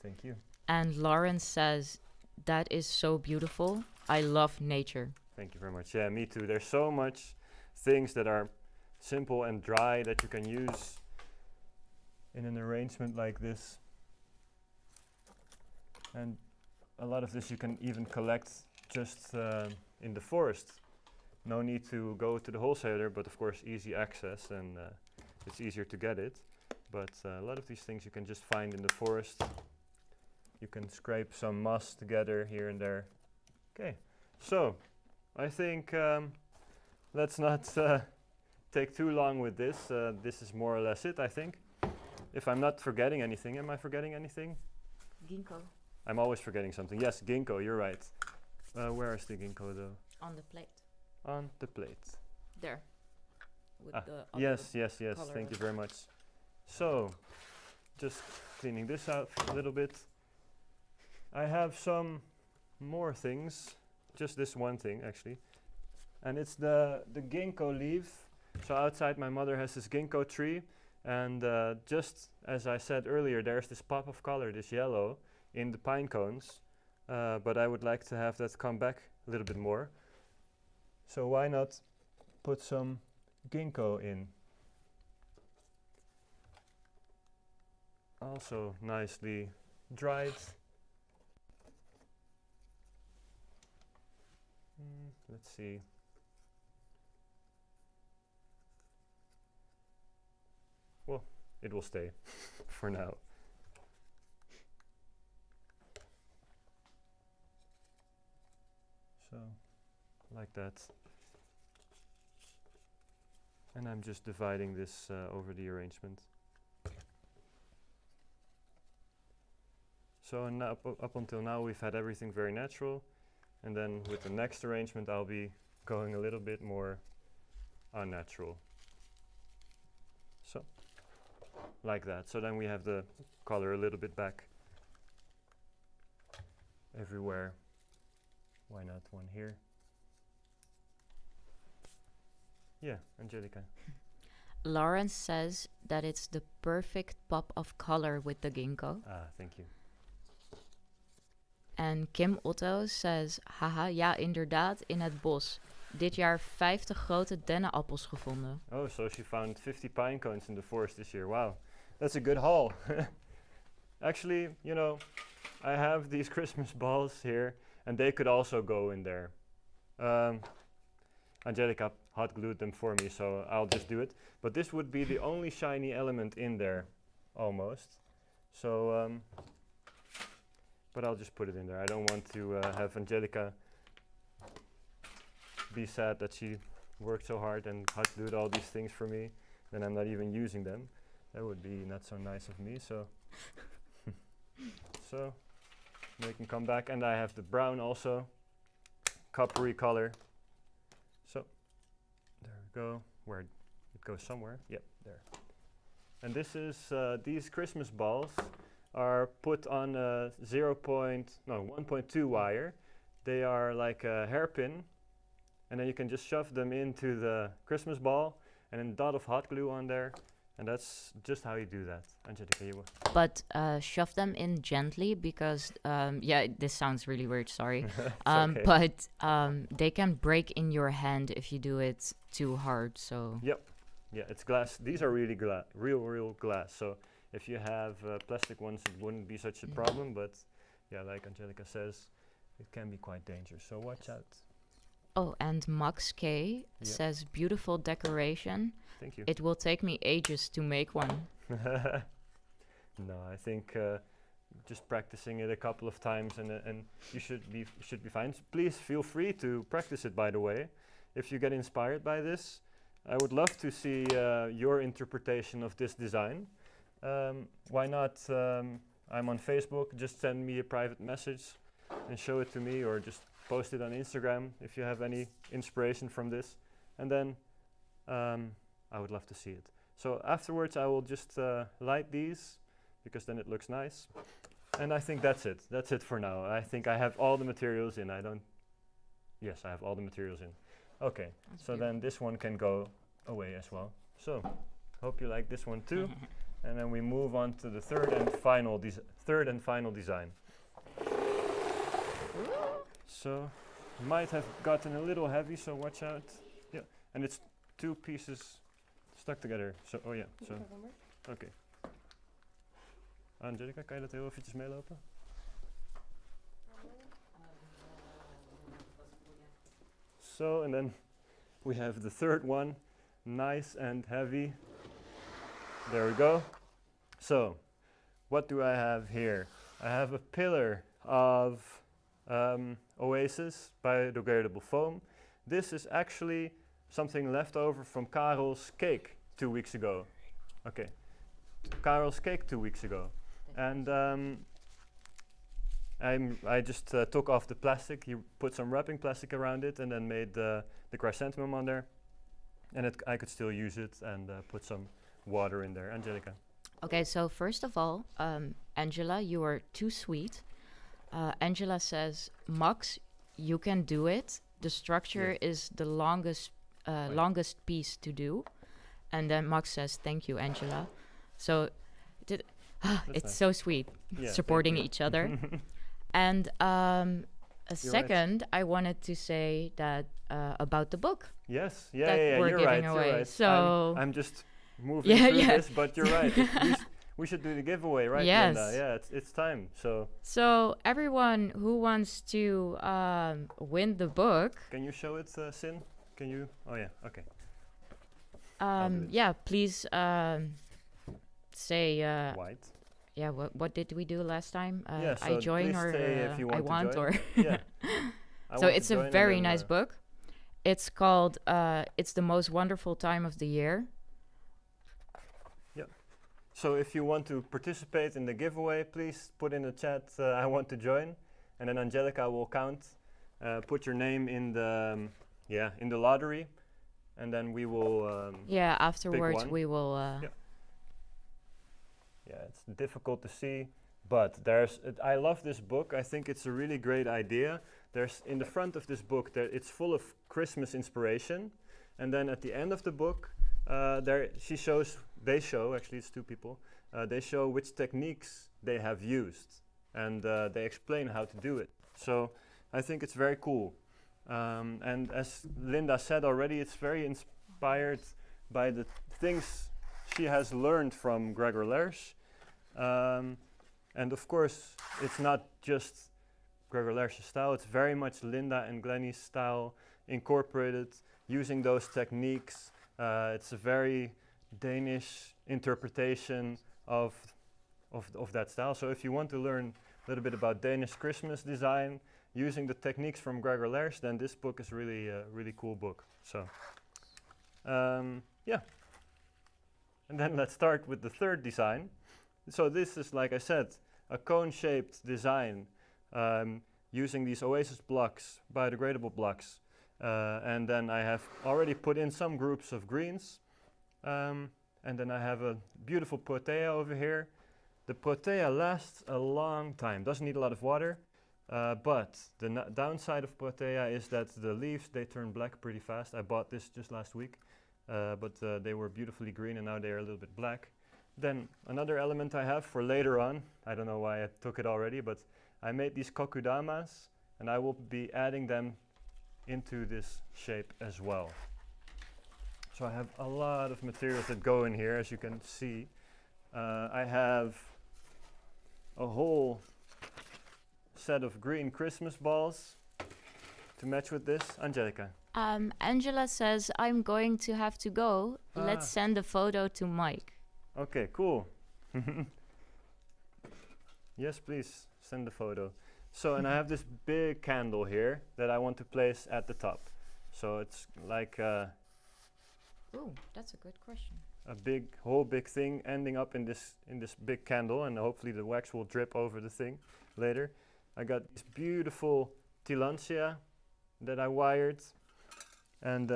Thank you. And Lawrence says, that is so beautiful. I love nature. Thank you very much. Yeah, me too. There's so much things that are simple and dry that you can use in an arrangement like this. And a lot of this you can even collect just in the forest. No need to go to the wholesaler, but of course easy access, and it's easier to get it. But a lot of these things you can just find in the forest. You can scrape some moss together here and there. Okay, so I think let's not take too long with this. This is more or less it, I think. If I'm not forgetting anything, am I forgetting anything? Ginkgo. I'm always forgetting something. Yes, ginkgo, you're right. Where is the ginkgo though? On the plate. On the plate. There. With the yes, color. thank you very much. So, just cleaning this out a little bit. I have some more things, just this one thing actually, and it's the ginkgo leaf. So outside my mother has this ginkgo tree, and just as I said earlier, there's this pop of color, this yellow, in the pine cones, but I would like to have that come back a little bit more. So why not put some ginkgo in? Also nicely dried. Let's see. Well, it will stay for now. So, like that. And I'm just dividing this over the arrangement. So now up until now we've had everything very natural, and then with the next arrangement I'll be going a little bit more unnatural. So, like that. So then we have the color a little bit back everywhere. Why not one here? Yeah, Angelica. Lawrence says that it's the perfect pop of color with the ginkgo. Ah, thank you. En Kim Otto says, haha, ja inderdaad, in het bos. dit jaar 50 grote dennenappels gevonden. Oh, so she found 50 pine cones in the forest this year. Wow, that's a good haul. Actually, you know, I have these Christmas balls here, and they could also go in there. Angelica hot glued them for me, so I'll just do it. But this would be the only shiny element in there, almost. So, but I'll just put it in there. I don't want to have Angelica be sad that she worked so hard and hot glued all these things for me, and I'm not even using them. That would be not so nice of me. So, so they can come back, and I have the brown also, coppery color. So there we go. Where it goes somewhere. Yep, there. And this is these Christmas balls are put on a 1.2 wire. They are like a hairpin, and then you can just shove them into the Christmas ball, and then a dot of hot glue on there, and that's just how you do that. Angelica, you But shove them in gently because, this sounds really weird, sorry. okay. But they can break in your hand if you do it too hard, so... Yep. Yeah, it's glass. These are really real glass. So if you have plastic ones, it wouldn't be such a problem. But yeah, like Angelica says, it can be quite dangerous. So watch out. Oh, and Max K says, beautiful decoration. Thank you. It will take me ages to make one. No, I think just practicing it a couple of times and you should be fine. Please feel free to practice it, by the way. If you get inspired by this, I would love to see your interpretation of this design. Why not? I'm on Facebook. Just send me a private message and show it to me, or just post it on Instagram if you have any inspiration from this. And then I would love to see it. So afterwards, I will just light these because then it looks nice. And I think that's it. That's it for now. I think I have all the materials in. Yes, I have all the materials in. Okay, that's so then this one can go away as well. So, hope you like this one too. And then we move on to the third and final design. So, might have gotten a little heavy, so watch out. Yeah, and it's 2 pieces stuck together. So, oh yeah, so, okay. Angelica, kan je dat heel eventjes meelopen? So, and then we have the third one, nice and heavy. There we go. So, what do I have here? I have a pillar of Oasis biodegradable foam. This is actually something left over from Karel's cake 2 weeks ago. Okay, Karel's cake 2 weeks ago. And I just took off the plastic. He put some wrapping plastic around it and then made the chrysanthemum on there. And I could still use it and put some water in there. Angelica. Okay, so first of all, Angela, you are too sweet. Angela says, Max, you can do it. The structure is the longest piece to do. And then Max says, thank you, Angela. So it's nice. So sweet, supporting each other. And second, I wanted to say that about the book. Yes, we're you're giving right. away. You're right. So I'm just moving through this, but you're right. We should do the giveaway, right, yes. Linda? Yeah, it's time. So everyone who wants to win the book. Can you show it, Sin? Can you? Oh yeah, okay. Please say white. Yeah, what did we do last time? So I join or if you want I want join. or Yeah. So it's a very nice book. It's called It's the Most Wonderful Time of the Year. Yeah. So if you want to participate in the giveaway, please put in the chat I want to join, and then Angelica will count. Put your name in the lottery, and then we will afterwards we will Yeah, it's difficult to see, but I love this book. I think it's a really great idea. There's in the front of this book it's full of Christmas inspiration, and then at the end of the book, they show actually it's 2 people. They show which techniques they have used, and they explain how to do it. So I think it's very cool. And as Linda said already, it's very inspired by the things she has learned from Gregor Lersch. And of course, it's not just Gregor Lersch's style, it's very much Linda and Glennie's style incorporated using those techniques. It's a very Danish interpretation of that style. So if you want to learn a little bit about Danish Christmas design using the techniques from Gregor Lersch, then this book is really a really cool book. So yeah. And then let's start with the third design. So this is, like I said, a cone-shaped design using these Oasis blocks, biodegradable blocks. And then I have already put in some groups of greens. And then I have a beautiful protea over here. The protea lasts a long time, doesn't need a lot of water. But the downside of protea is that the leaves, they turn black pretty fast. I bought this just last week. But they were beautifully green and now they are a little bit black. Then another element I have for later on, I don't know why I took it already, but I made these kokudamas and I will be adding them into this shape as well. So I have a lot of materials that go in here, as you can see. I have a whole set of green Christmas balls to match with this. Angelica. Angela says, I'm going to have to go. Let's send a photo to Mike. Okay, cool. Yes, please send the photo. So, and I have this big candle here that I want to place at the top. So it's like Ooh, that's a good question. a whole big thing ending up in this big candle, and hopefully the wax will drip over the thing later. I got this beautiful tillandsia that I wired, and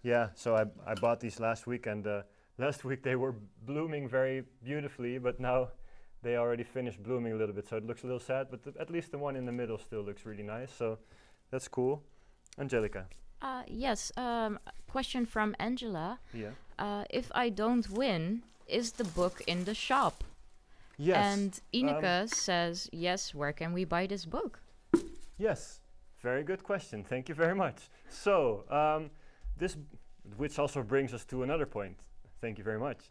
yeah, so I bought these last week, and last week they were blooming very beautifully, but now they already finished blooming a little bit, so it looks a little sad, but at least the one in the middle still looks really nice, so that's cool. Angelica. Yes, question from Angela. Yeah. If I don't win, is the book in the shop? Yes. And Ineke says, yes, where can we buy this book? Yes, very good question. Thank you very much. So, which also brings us to another point. Thank you very much.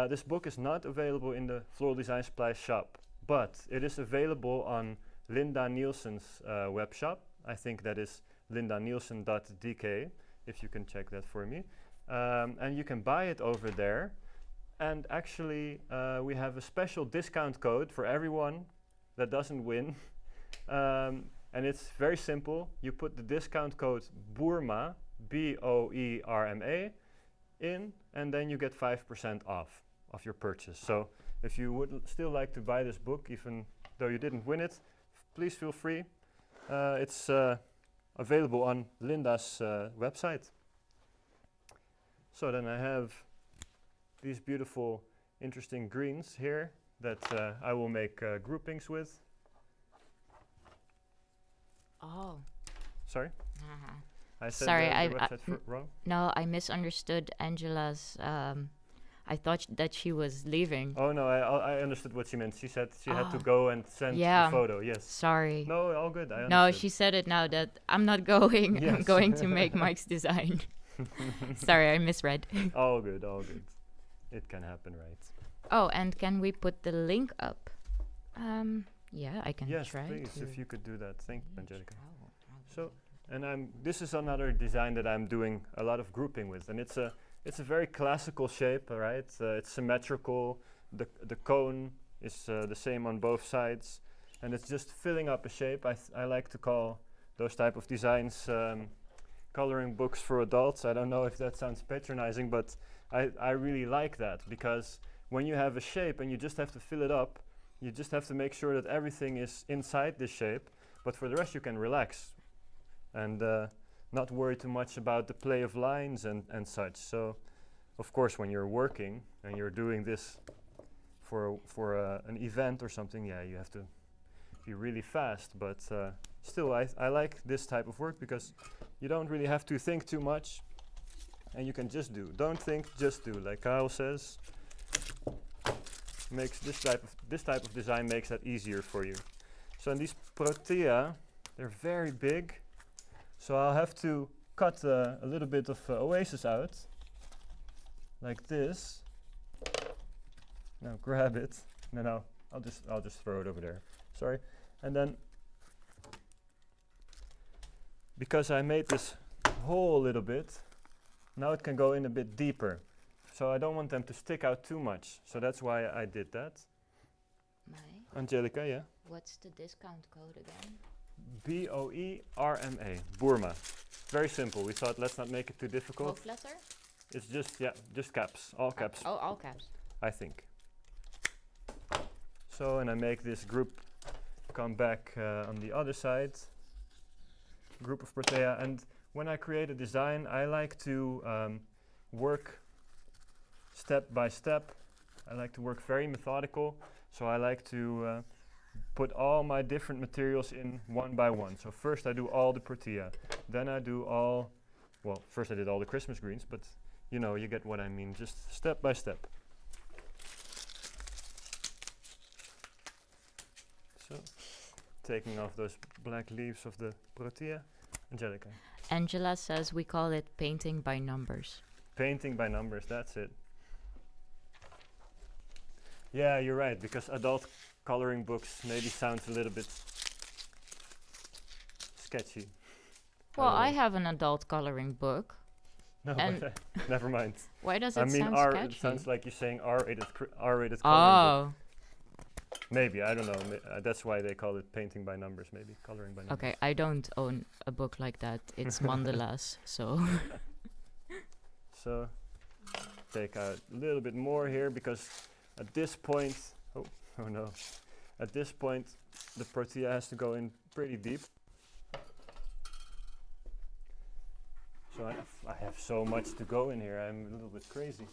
This book is not available in the Floral Design Supply shop, but it is available on Linda Nielsen's web shop. I think that is lindanielsen.dk, if you can check that for me. And you can buy it over there. And actually, we have a special discount code for everyone that doesn't win. And it's very simple. You put the discount code Boerma, B-O-E-R-M-A, in, and then you get 5% off of your purchase. So if you would still like to buy this book, even though you didn't win it, please feel free. It's available on Linda's website. So then I have these beautiful, interesting greens here that I will make groupings with. Oh. Sorry? I said Sorry, the website wrong? No, I misunderstood Angela's. I thought that she was leaving. Oh no, I understood what she meant. She said she had to go and send the photo. Yes. Sorry. No, all good. I understood. No, she said it now that I'm not going. Yes. I'm going to make Mike's design. Sorry, I misread. All good, all good. It can happen, right? Oh, and can we put the link up? Yeah, I can yes, try. Yes, please, if you could do that. Thank you, Angelica. So, and this is another design that I'm doing a lot of grouping with, and it's a very classical shape, right? It's symmetrical. The cone is the same on both sides, and it's just filling up a shape. I like to call those type of designs coloring books for adults. I don't know if that sounds patronizing, but I really like that, because when you have a shape and you just have to fill it up, you just have to make sure that everything is inside this shape, but for the rest you can relax and not worry too much about the play of lines and such. So, of course, when you're working and you're doing this for an event or something, yeah, you have to be really fast, but still I like this type of work because you don't really have to think too much and you can just do. Don't think, just do, like Kyle says. Makes this type of design makes that easier for you. So in these protea, they're very big. So I'll have to cut a little bit of oasis out, like this. Now grab it. No, I'll just throw it over there. Sorry. And then, because I made this hole a little bit, now it can go in a bit deeper. So I don't want them to stick out too much. So that's why I did that. Mike, Angelica, yeah? what's the discount code again? Boerma. Boerma. Very simple. We thought let's not make it too difficult. Both letter? It's just, yeah, just caps. All caps, Oh, all caps. I think. So, and I make this group come back on the other side. Group of protea. And when I create a design, I like to work step by step. I like to work very methodical. So I like to put all my different materials in one by one. So first I do all the protea. Then I do all, well, first I did all the Christmas greens, but you know, you get what I mean, just step by step. So, taking off those black leaves of the protea. Angelica. Angela says we call it painting by numbers. Painting by numbers, that's it. Yeah, you're right, because adult coloring books maybe sounds a little bit sketchy. Well, I don't know. have an adult coloring book. No, and but never mind. Why does I it mean, sound R. sketchy? It sounds like you're saying R-rated coloring book. Oh, Maybe, I don't know. That's why they call it painting by numbers, maybe coloring by numbers. okay. I don't own a book like that. It's mandalas, so. So, take out a little bit more here because at this point, oh no, at this point the protea has to go in pretty deep. So I have so much to go in here, I'm a little bit crazy.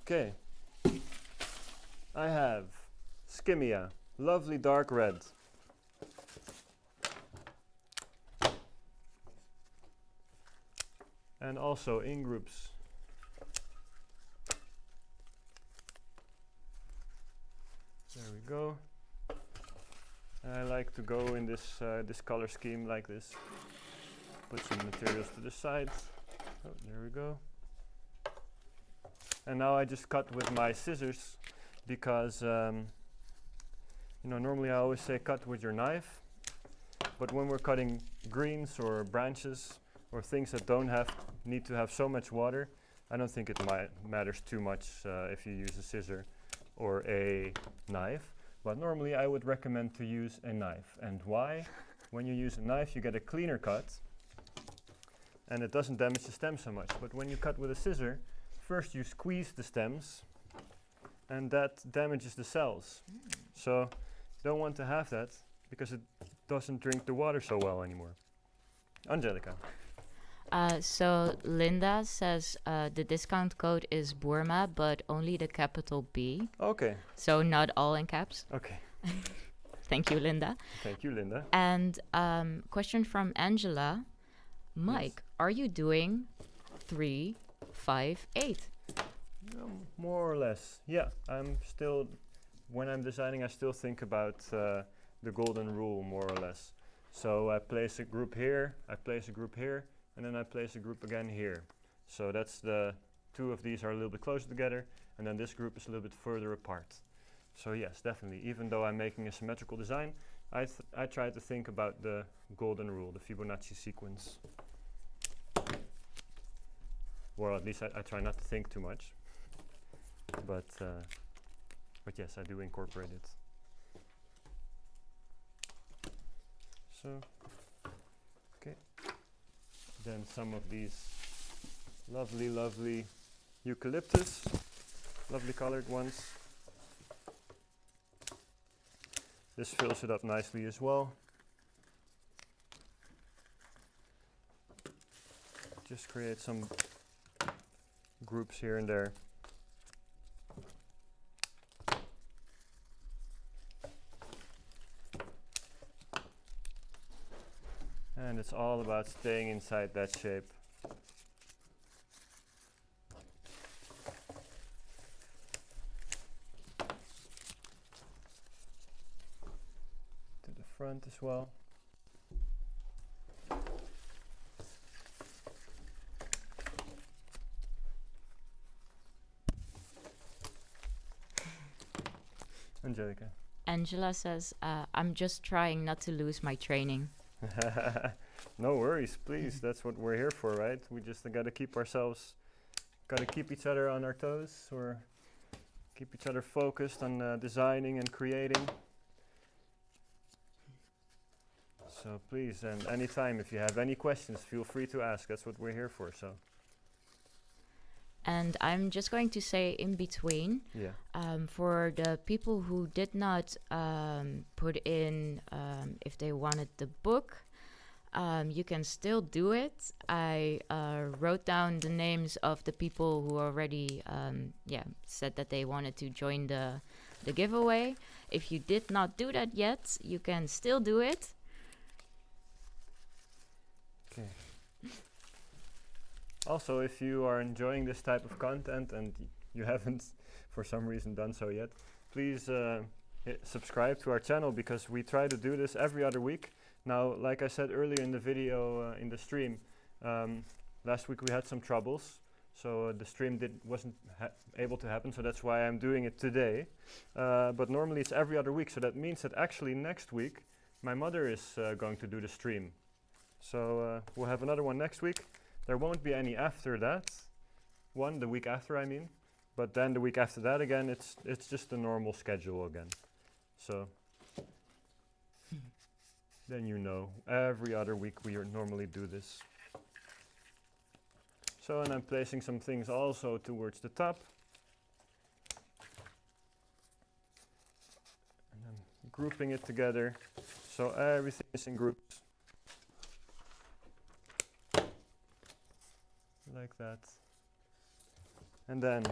Okay, I have Skimmia, lovely dark red. And also in groups. There we go. I like to go in this this color scheme like this. Put some materials to the side. Oh, there we go. And now I just cut with my scissors because you know, normally I always say cut with your knife, but when we're cutting greens or branches or things that don't need to have so much water, I don't think it matters too much if you use a scissor or a knife. But normally I would recommend to use a knife. And why? When you use a knife, you get a cleaner cut and it doesn't damage the stem so much. But when you cut with a scissor, first you squeeze the stems and that damages the cells. So you don't want to have that because it doesn't drink the water so well anymore. Angelica. So Linda says the discount code is Boerma, but only the capital B. Okay. So not all in caps. Okay. Thank you, Linda. Thank you, Linda. And question from Angela. Mike, Yes. are you doing 3, 5, 8? More or less. Yeah, I'm still, when I'm designing, I still think about the golden rule, more or less. So I place a group here, I place a group here, and then I place a group again here. So that's the two of these are a little bit closer together, and then this group is a little bit further apart. So yes, definitely. Even though I'm making a symmetrical design, I try to think about the golden rule, the Fibonacci sequence. Well, at least I try not to think too much. But yes, I do incorporate it. So, okay. Then some of these lovely, lovely eucalyptus, lovely colored ones. This fills it up nicely as well. Just create some groups here and there. And it's all about staying inside that shape. To the front as well. Angelica. Angela says, I'm just trying not to lose my training. No worries, please. That's what we're here for, right? We just got to keep each other on our toes, or keep each other focused on designing and creating. So please, and anytime if you have any questions, feel free to ask. That's what we're here for. So. And I'm just going to say in between, for the people who did not put in if they wanted the book, you can still do it. I wrote down the names of the people who already said that they wanted to join the giveaway. If you did not do that yet, you can still do it. Okay. Also, if you are enjoying this type of content and you haven't for some reason done so yet, please subscribe to our channel, because we try to do this every other week. Now, like I said earlier in the video, in the stream, last week we had some troubles, so the stream wasn't able to happen, so that's why I'm doing it today. But normally it's every other week, so that means that actually next week my mother is going to do the stream. So we'll have another one next week. There won't be any after that, the week after I mean, but then the week after that again, it's just the normal schedule again. So then every other week we normally do this. So, and I'm placing some things also towards the top. And I'm grouping it together, so everything is in groups. Like that. And then,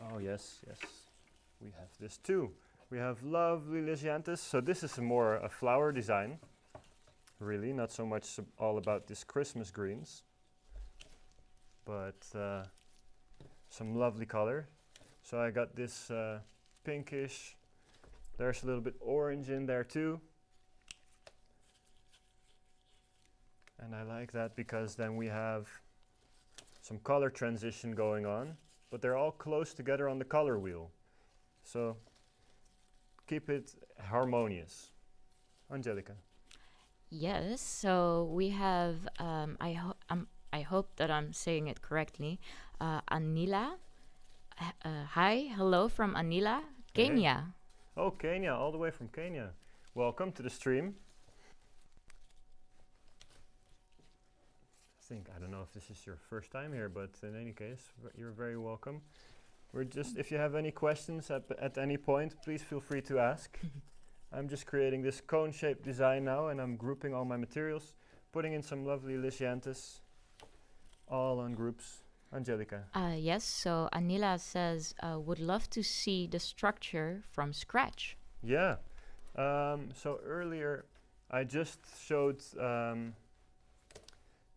oh yes, we have this too. We have lovely Lysianthus. So this is more a flower design, really, not so much all about this Christmas greens, but some lovely color. So I got this pinkish, there's a little bit orange in there too. And I like that because then we have some color transition going on, but they're all close together on the color wheel. So keep it harmonious. Angelica. Yes, so we have, I hope that I'm saying it correctly, Anila. Hi, hello from Anila, Kenya. Hey. Oh, Kenya, all the way from Kenya. Welcome to the stream. I don't know if this is your first time here, but in any case, you're very welcome. If you have any questions at any point, please feel free to ask. I'm just creating this cone-shaped design now, and I'm grouping all my materials, putting in some lovely Lysianthus, all on groups. Angelica. Yes, so Anila says, would love to see the structure from scratch. Yeah, so earlier I just showed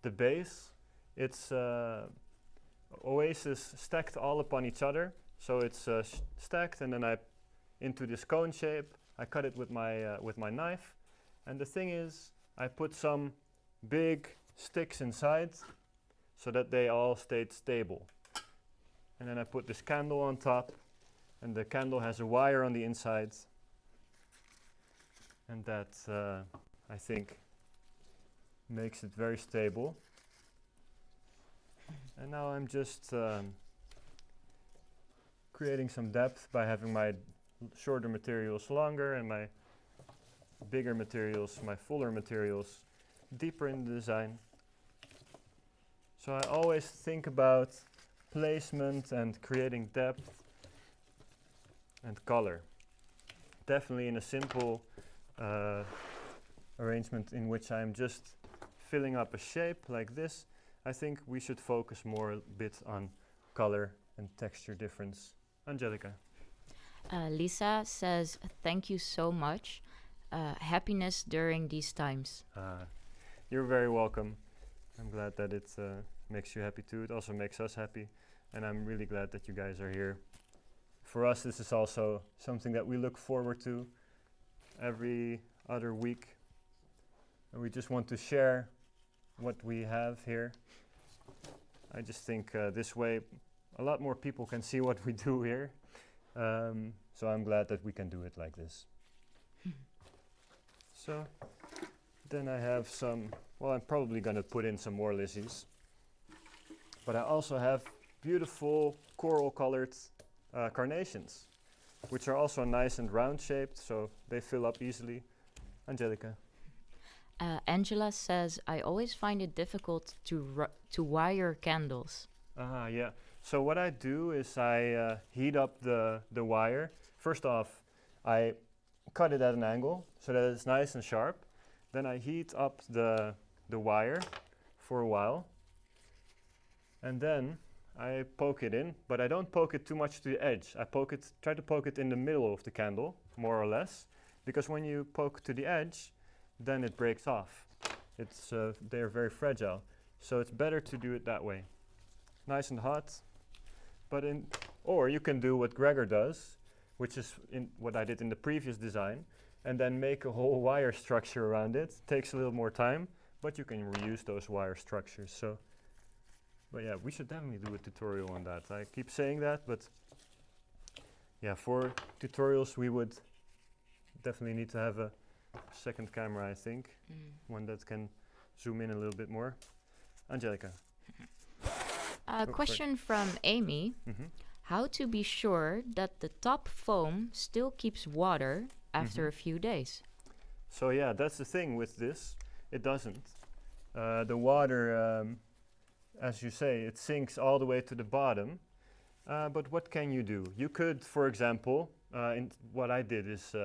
the base. It's oasis stacked all upon each other, so it's stacked, and then into this cone shape I cut it with my knife, and the thing is I put some big sticks inside so that they all stayed stable, and then I put this candle on top, and the candle has a wire on the inside, and that I think makes it very stable. And now I'm just creating some depth by having my shorter materials longer and my bigger materials, my fuller materials, deeper in the design. So I always think about placement and creating depth and color. Definitely in a simple arrangement in which I'm just filling up a shape like this, I think we should focus more a bit on color and texture difference. Angelica. Lisa says, thank you so much. Happiness during these times. You're very welcome. I'm glad that it makes you happy too. It also makes us happy, and I'm really glad that you guys are here. For us, this is also something that we look forward to every other week, and we just want to share what we have here. I just think this way a lot more people can see what we do here. So I'm glad that we can do it like this. So then I have some, well, I'm probably going to put in some more lizzies. But I also have beautiful coral colored carnations, which are also nice and round shaped, so they fill up easily. Angelica. Angela says, I always find it difficult to wire candles. Yeah. So what I do is I heat up the wire. First off, I cut it at an angle so that it's nice and sharp. Then I heat up the wire for a while. And then I poke it in, but I don't poke it too much to the edge. I try to poke it in the middle of the candle, more or less, because when you poke to the edge, then it breaks off. They're very fragile, so it's better to do it that way. Nice and hot, or you can do what Gregor does, which is what I did in the previous design, and then make a whole wire structure around it. Takes a little more time, but you can reuse those wire structures. But yeah, we should definitely do a tutorial on that. I keep saying that, but yeah, for tutorials we would definitely need to have a second camera, I think. One that can zoom in a little bit more. Angelica. Question from Amy. How to be sure that the top foam still keeps water after a few days? So yeah, that's the thing with this. It doesn't. The water, as you say, it sinks all the way to the bottom. But what can you do? You could, for example, what I did is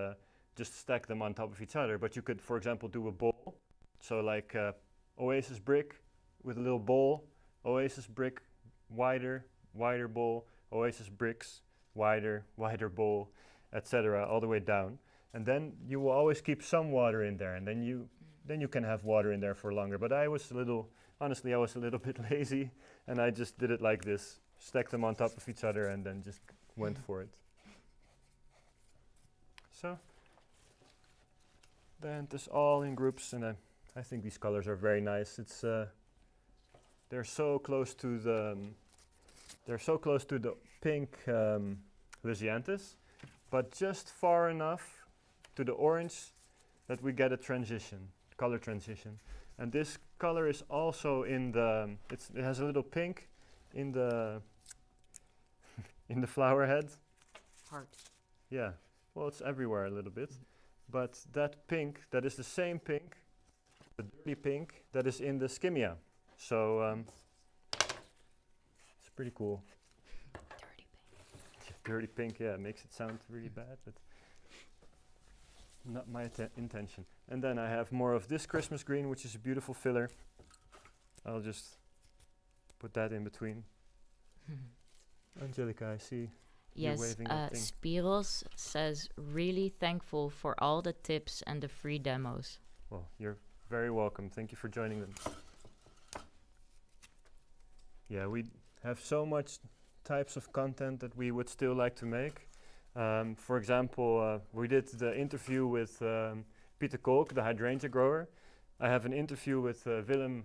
just stack them on top of each other. But you could, for example, do a bowl. So like oasis brick with a little bowl, oasis brick, wider bowl, oasis bricks, wider bowl, etc., all the way down. And then you will always keep some water in there, and then you can have water in there for longer. But honestly, I was a little bit lazy, and I just did it like this, stacked them on top of each other, and then just went for it. So then this all in groups, and I think these colors are very nice. They're so close to the pink Lysianthus, but just far enough to the orange that we get a color transition. And this color is also in it has a little pink in the flower head. Heart. Yeah, well, it's everywhere a little bit. But that pink, that is the same pink, the dirty pink, that is in the skimia. So it's pretty cool. Dirty pink. Dirty pink, yeah, makes it sound really bad, but not my intention. And then I have more of this Christmas green, which is a beautiful filler. I'll just put that in between. Angelica, I see you waving that thing. Spiros says, really thankful for all the tips and the free demos. Well, you're very welcome. Thank you for joining them. Yeah, we have so much types of content that we would still like to make. For example, we did the interview with Pieter Kolk, the hydrangea grower. I have an interview with Willem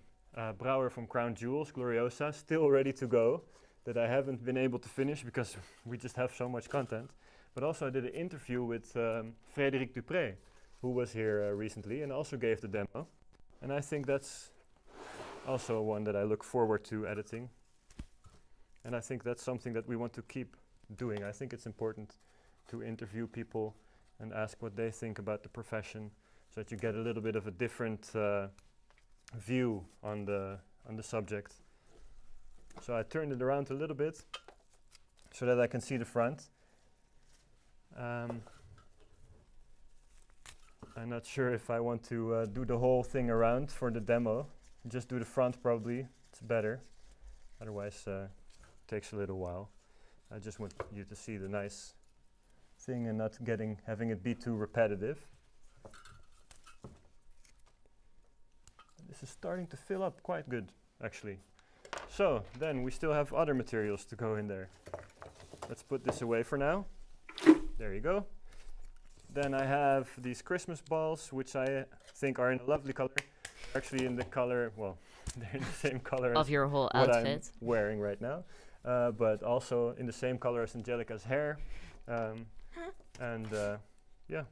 Brouwer from Crown Jewels, Gloriosa, still ready to go, that I haven't been able to finish because we just have so much content. But also I did an interview with Frédéric Dupré, who was here recently and also gave the demo. And I think that's also one that I look forward to editing. And I think that's something that we want to keep doing. I think it's important to interview people and ask what they think about the profession, so that you get a little bit of a different view on the subject. So I turned it around a little bit so that I can see the front. I'm not sure if I want to do the whole thing around for the demo. Just do the front probably, it's better. Otherwise it takes a little while. I just want you to see the nice thing and not having it be too repetitive. This is starting to fill up quite good, actually. So then we still have other materials to go in there. Let's put this away for now. There you go. Then I have these Christmas balls, which I think are in a lovely color. Actually in the color, well, they're in the same color of as your whole what outfit. I'm wearing right now. But also in the same color as Angelica's hair. And yeah,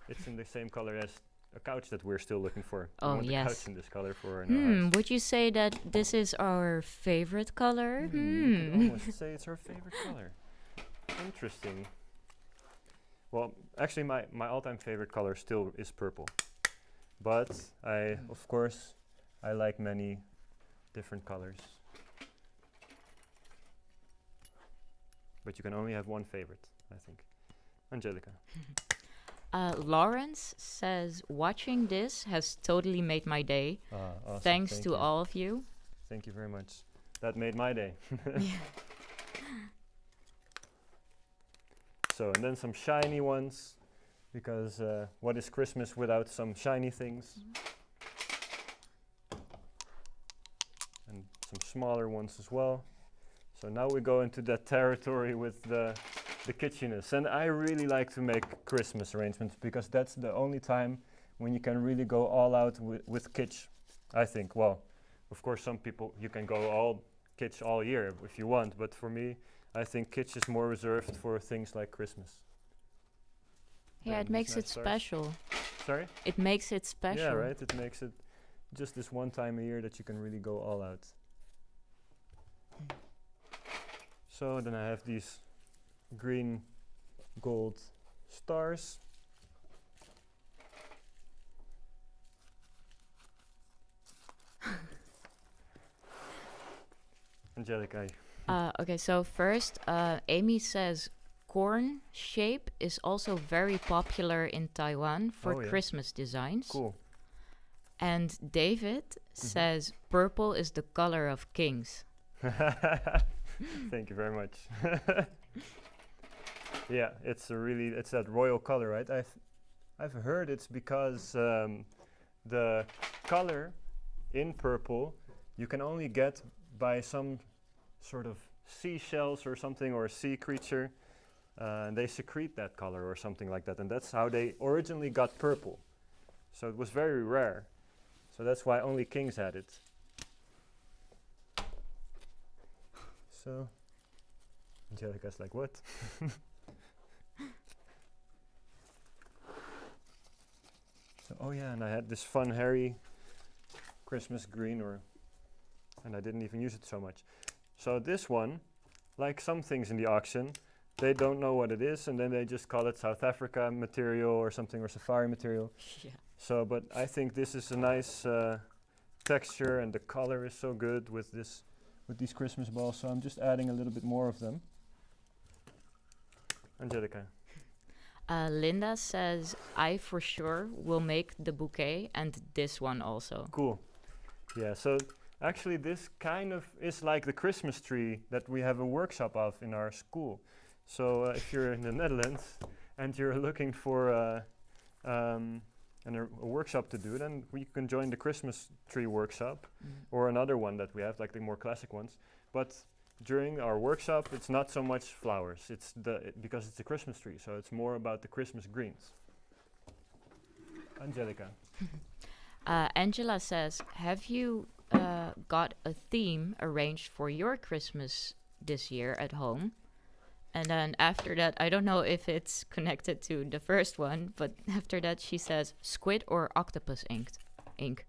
it's in the same color as a couch that we're still looking for. We Oh, want a yes. couch in this color for in our house. Would you say that this is our favorite color? You could almost say it's our favorite color. Interesting. Well, actually, my all-time favorite color still is purple. But of course, I like many different colors. But you can only have one favorite, I think. Angelica. Lawrence says, watching this has totally made my day. Awesome. Thanks Thank to you. all of you. Thank you very much. That made my day. So, and then some shiny ones, because what is Christmas without some shiny things? And some smaller ones as well. So now we go into that territory with the kitschiness. And I really like to make Christmas arrangements, because that's the only time when you can really go all out with kitsch, I think. Well, of course, some people, you can go all kitsch all year if you want, but for me, I think kitsch is more reserved for things like Christmas. Yeah, it makes it special. Sorry? It makes it special. Yeah, right? It makes it just this one time a year that you can really go all out. So then I have these green gold stars. Angelica. Okay, so first, Amy says corn shape is also very popular in Taiwan for Oh, yeah. Christmas designs. Cool. And David says purple is the color of kings. Thank you very much. Yeah, it's that royal color, right? I've heard it's because the color in purple you can only get by some sort of seashells or something, or a sea creature. And they secrete that color or something like that, and that's how they originally got purple. So it was very rare. So that's why only kings had it. So Angelica's like, what? So, oh yeah, and I had this fun hairy Christmas green, and I didn't even use it so much. So this one, like some things in the auction, they don't know what it is, and then they just call it South Africa material or something, or safari material. Yeah. So, but I think this is a nice texture, and the color is so good with these Christmas balls. So I'm just adding a little bit more of them. Angelica. Linda says, I for sure will make the bouquet and this one also. Cool. Yeah, so actually this kind of is like the Christmas tree that we have a workshop of in our school. So if you're in the Netherlands and you're looking for a workshop to do, then you can join the Christmas tree workshop, or another one that we have, like the more classic ones. But during our workshop, it's not so much flowers. It's because it's a Christmas tree, so it's more about the Christmas greens. Angelica. Angela says, have you got a theme arranged for your Christmas this year at home? And then after that, I don't know if it's connected to the first one, but after that she says squid or octopus ink.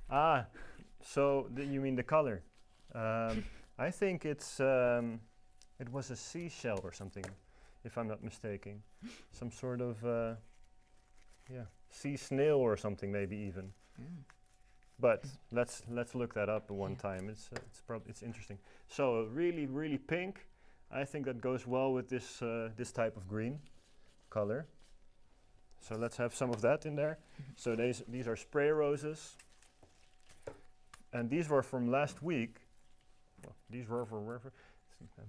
Ah, so you mean the color? I think it was a seashell or something, if I'm not mistaken. Some sort of sea snail or something, maybe even. But let's look that up one time. It's interesting. So really, really pink. I think that goes well with this type of green color. So let's have some of that in there. So these are spray roses, and these were from last week. Well, these were for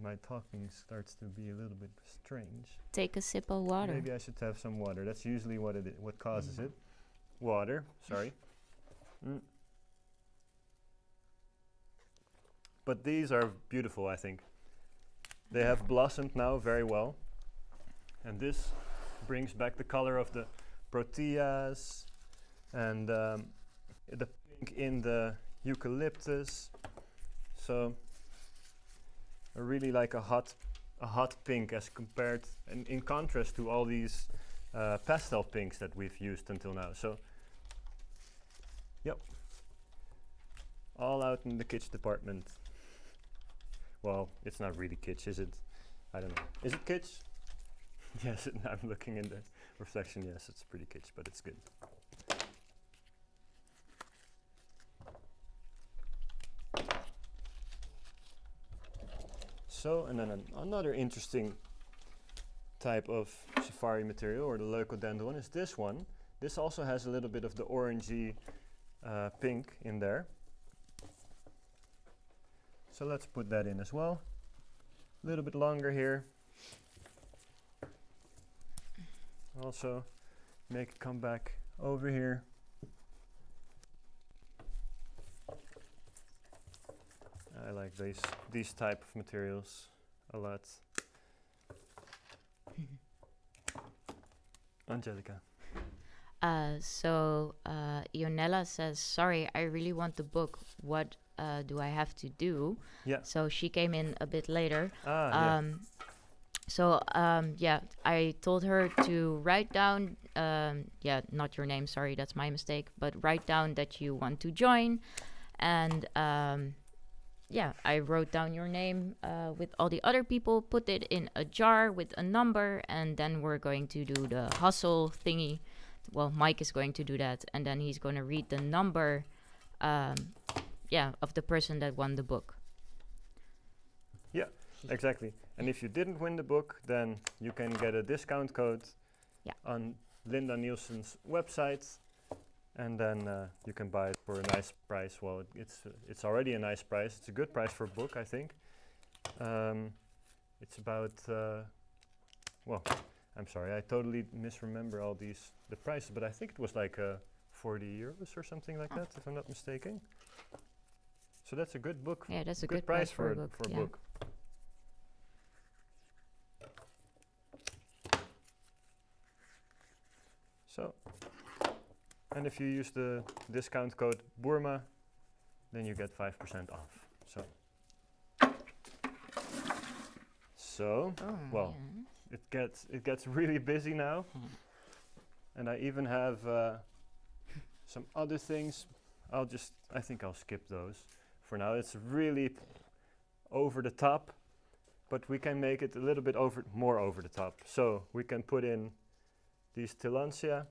my talking starts to be a little bit strange. Take a sip of water. Maybe I should have some water. That's usually what causes it. Water, sorry. But these are beautiful, I think. They have blossomed now very well. And this brings back the color of the proteas and the pink in the eucalyptus. So I really like a hot a hot pink as compared and in contrast to all these pastel pinks that we've used until now. So, yep, all out in the kitsch department. Well, it's not really kitsch, is it? I don't know. Is it kitsch? Yes, I'm looking in the reflection. Yes, it's pretty kitsch, but it's good. So, and then another interesting type of safari material, or the leucodendron, is this one. This also has a little bit of the orangey pink in there. So let's put that in as well. A little bit longer here. Also make it come back over here. I like these type of materials a lot. Angelica. Ionella says, sorry, I really want the book. What do I have to do? Yeah. So she came in a bit later. Yeah. I told her to write down, not your name, sorry, that's my mistake, but write down that you want to join. And I wrote down your name with all the other people, put it in a jar with a number, and then we're going to do the hustle thingy. Well, Mike is going to do that, and then he's going to read the number of the person that won the book. Yeah, exactly. And if you didn't win the book, then you can get a discount code on Linda Nielsen's website, and then you can buy it for a nice price. Well, it's already a nice price. It's a good price for a book, I think. It's about I'm sorry, I totally misremember all the prices, but I think it was like 40 euros or something like that, if I'm not mistaken. So that's a good book. Yeah, that's a good price for a book. So, and if you use the discount code Boerma, then you get 5% off. It gets really busy now, and I even have some other things. I think I'll skip those for now. It's really over the top, but we can make it a little bit more over the top. So we can put in these tillandsia,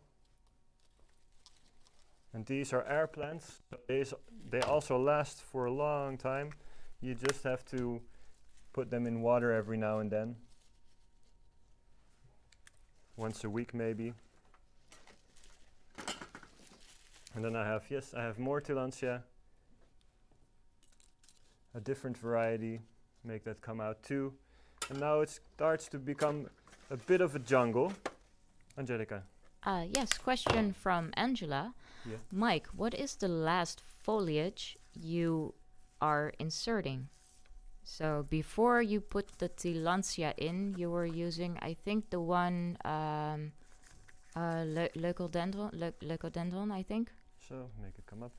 and these are air plants. They also last for a long time. You just have to put them in water every now and then. Once a week maybe. And then I have more tillandsia, a different variety, make that come out too. And now it starts to become a bit of a jungle. Angelica. Yes, question from Angela. Yeah. Mike, what is the last foliage you are inserting? So before you put the tillandsia in, you were using, I think, the one leucodendron, I think. So make it come up.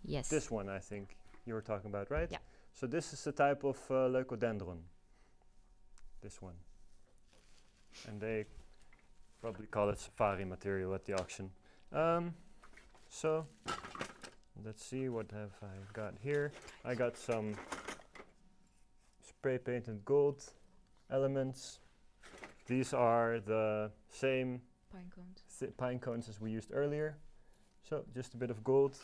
Yes. This one, I think you were talking about, right? Yeah. So this is the type of leucodendron. This one. And they probably call it safari material at the auction. So let's see, what have I got here? I got some spray painted gold elements. These are the same pine cones as we used earlier. So just a bit of gold.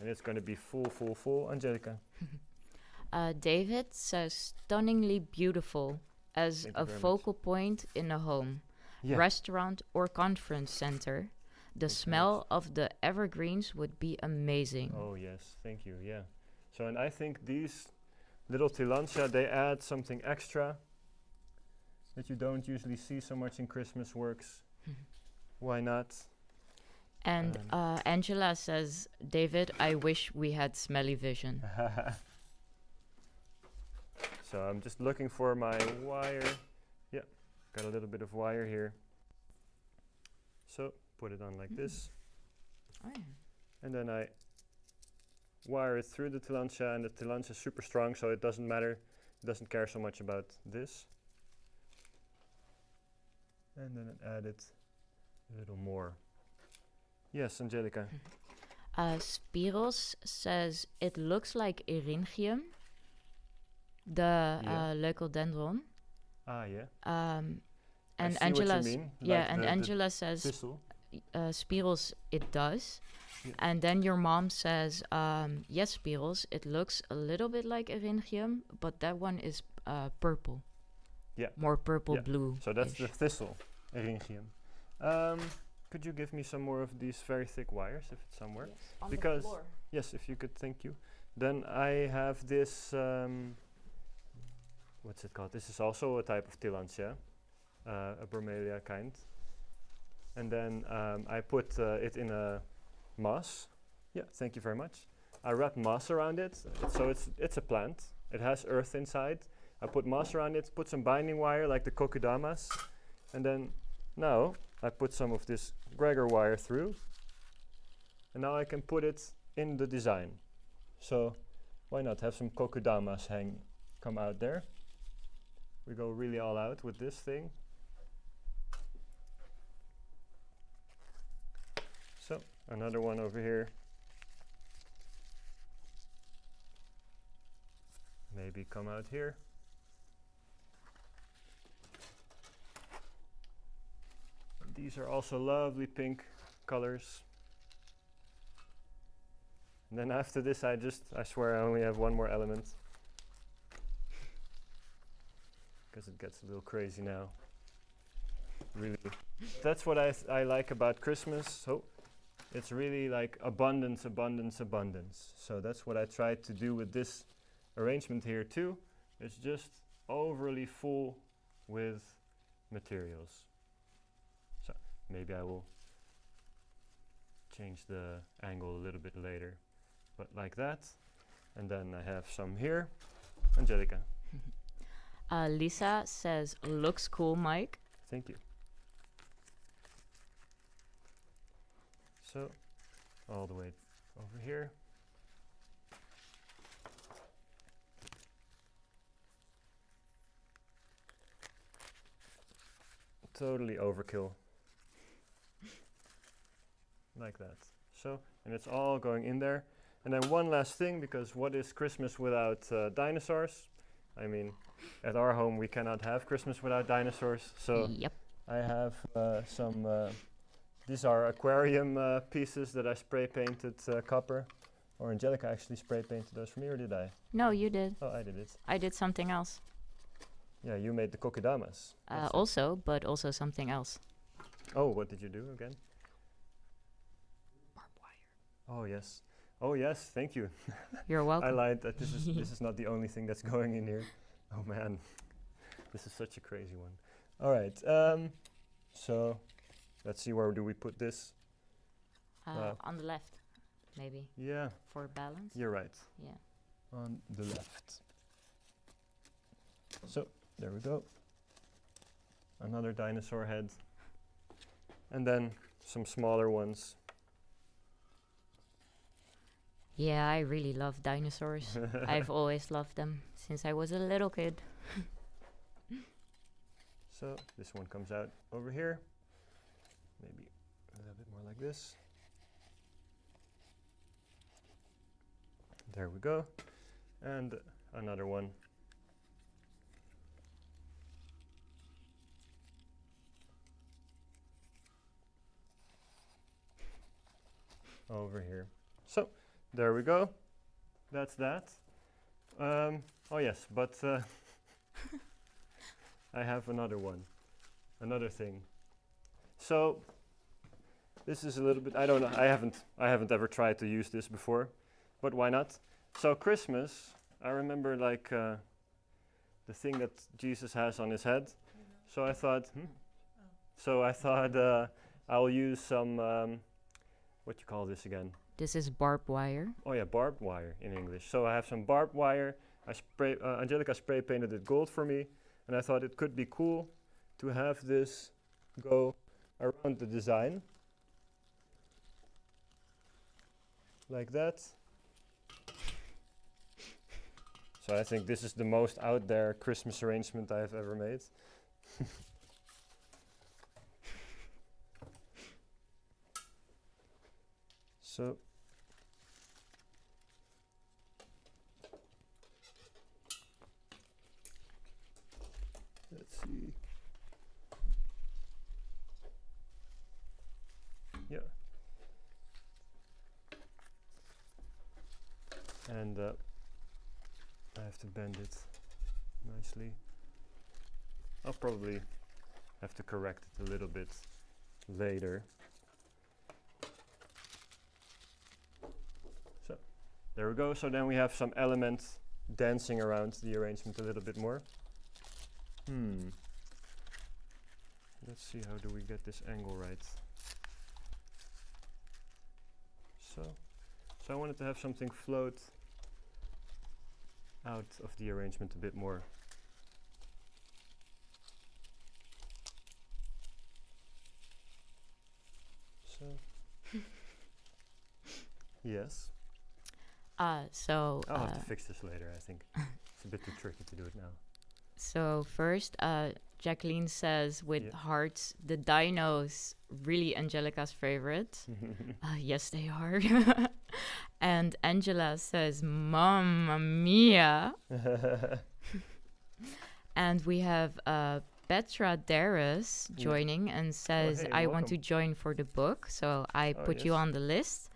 And it's going to be full. Angelica. David says, stunningly beautiful as a focal point in a home, restaurant or conference center. The smell of the evergreens would be amazing. Oh yes, thank you, yeah. So, and I think these little tillandsia, they add something extra that you don't usually see so much in Christmas works. Why not? And Angela says, David, I wish we had smelly vision. So I'm just looking for my wire. Yeah, got a little bit of wire here. So put it on like this. Oh, yeah. And then I wire it through the tillandsia, and the tillandsia is super strong, so it doesn't matter. It doesn't care so much about this. And then add it a little more. Yes, Angelica. Spiros says it looks like eryngium, the leucodendron. Ah, yeah. And I see Angela, what you mean. yeah, like and the Angela says thistle. Spiros, it does. Yeah. And then your mom says, yes, Spiros, it looks a little bit like eryngium, but that one is purple. Yeah. More purple blue. So that's the thistle, eryngium. Could you give me some more of these very thick wires, if it's somewhere? Yes, on because the floor. yes, if you could, thank you. Then I have this. What's it called? This is also a type of tillandsia, a bromelia kind. And then I put it in a moss. Yeah, thank you very much. I wrap moss around it, so it's a plant. It has earth inside. I put moss around it, put some binding wire like the kokudamas, and then now I put some of this Gregor wire through, and now I can put it in the design. So why not have some kokudamas come out there? We go really all out with this thing. So another one over here. Maybe come out here. These are also lovely pink colors. And then after this I swear I only have one more element. Because it gets a little crazy now. Really. That's what I like about Christmas. So it's really like abundance, abundance, abundance. So that's what I tried to do with this arrangement here too. It's just overly full with materials. So maybe I will change the angle a little bit later. But like that. And then I have some here. Angelica. Lisa says, looks cool, Mike. Thank you. So, all the way over here. Totally overkill. Like that. So, and it's all going in there. And then one last thing, because what is Christmas without dinosaurs? I mean, at our home we cannot have Christmas without dinosaurs. So Yep. I have some, these are aquarium pieces that I spray painted copper. Or Angelica actually spray painted those for me, or did I? No, you did. Oh, I did it. I did something else. Yeah, you made the kokedamas. But also something else. Oh, what did you do again? Barbed wire. Oh, yes. Oh, yes, thank you. You're welcome. I lied that this is not the only thing that's going in here. Oh man, this is such a crazy one. All right, so let's see, where do we put this? On the left, maybe. Yeah, For balance. you're right. Yeah. On the left. So there we go. Another dinosaur head, and then some smaller ones. Yeah, I really love dinosaurs. I've always loved them since I was a little kid. So this one comes out over here. Maybe a little bit more like this. There we go. And another one. Over here. So there we go. That's that. Oh yes, but I have another one, another thing. So this is a little bit, I don't know, I haven't ever tried to use this before, but why not? So Christmas, I remember like the thing that Jesus has on his head. So I thought, I'll use some, what you call this again? This is barbed wire. Oh yeah, barbed wire in English. So I have some barbed wire. Angelica spray painted it gold for me, and I thought it could be cool to have this go around the design like that. So I think this is the most out there Christmas arrangement I've ever made. So let's see. Yeah. And I have to bend it nicely. I'll probably have to correct it a little bit later. So there we go. So then we have some elements dancing around the arrangement a little bit more. Let's see, how do we get this angle right? So I wanted to have something float out of the arrangement a bit more. So yes. So I'll have to fix this later, I think. It's a bit too tricky to do it now. So first, Jacqueline says with Yeah. hearts, the dinos really Angelica's favorite. Yes, they are. And Angela says, Mamma mia. And we have Petra Darris joining and says, hey, I want welcome. to join for the book. So I Oh, put you yes. on the list.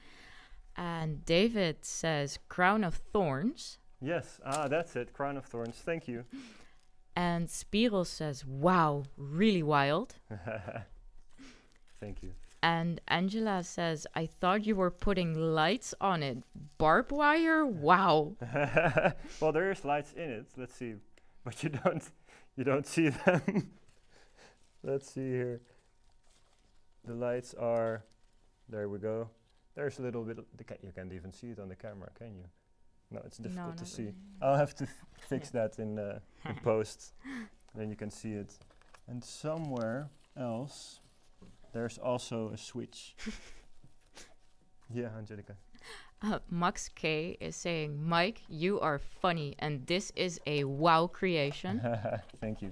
And David says, Crown of Thorns. Yes, that's it, Crown of Thorns, thank you. And Spiral says, wow, really wild. Thank you. And Angela says, I thought you were putting lights on it. Barbed wire? Wow. Well, there is lights in it, let's see. But you don't see them. Let's see here. The lights are, there we go. There's a little bit, you can't even see it on the camera, can you? No, it's difficult to see. I'll have to fix that in post. Then you can see it. And somewhere else, there's also a switch. Yeah, Angelica. Max K is saying, Mike, you are funny, and this is a wow creation. Thank you.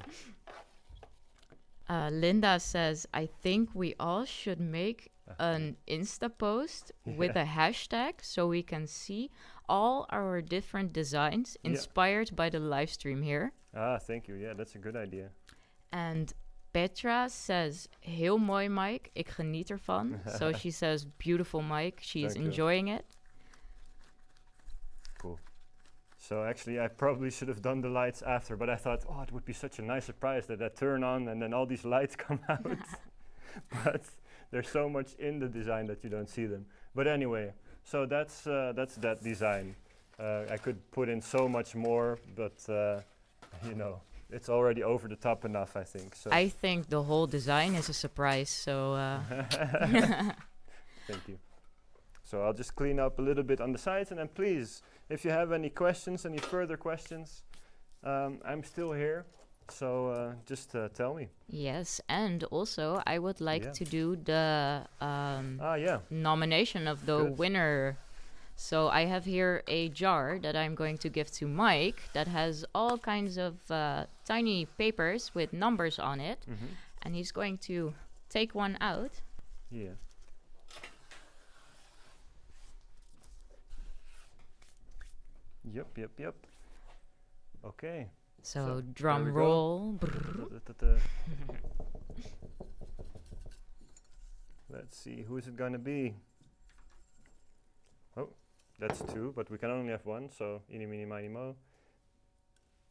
Linda says, I think we all should make an Insta post with a hashtag so we can see all our different designs inspired by the live stream here. Thank you. Yeah, that's a good idea. And Petra says, heel mooi Mike, ik geniet ervan. So she says, beautiful Mike, she is enjoying it. Cool. So actually I probably should have done the lights after, but I thought, oh, it would be such a nice surprise that I turn on and then all these lights come out. But there's so much in the design that you don't see them. But anyway, so that's that design. I could put in so much more, but you know, it's already over the top enough, I think. So I think the whole design is a surprise, so... Thank you. So I'll just clean up a little bit on the sides, and then please, if you have any questions, any further questions, I'm still here. So just tell me. Yes, and also I would like to do the nomination of the winner. So I have here a jar that I'm going to give to Mike that has all kinds of tiny papers with numbers on it. And he's going to take one out. Yeah. Yep. Okay. So drum roll. Let's see, who is it gonna be? Oh, that's two, but we can only have one, so eeny, meeny, miny, mo.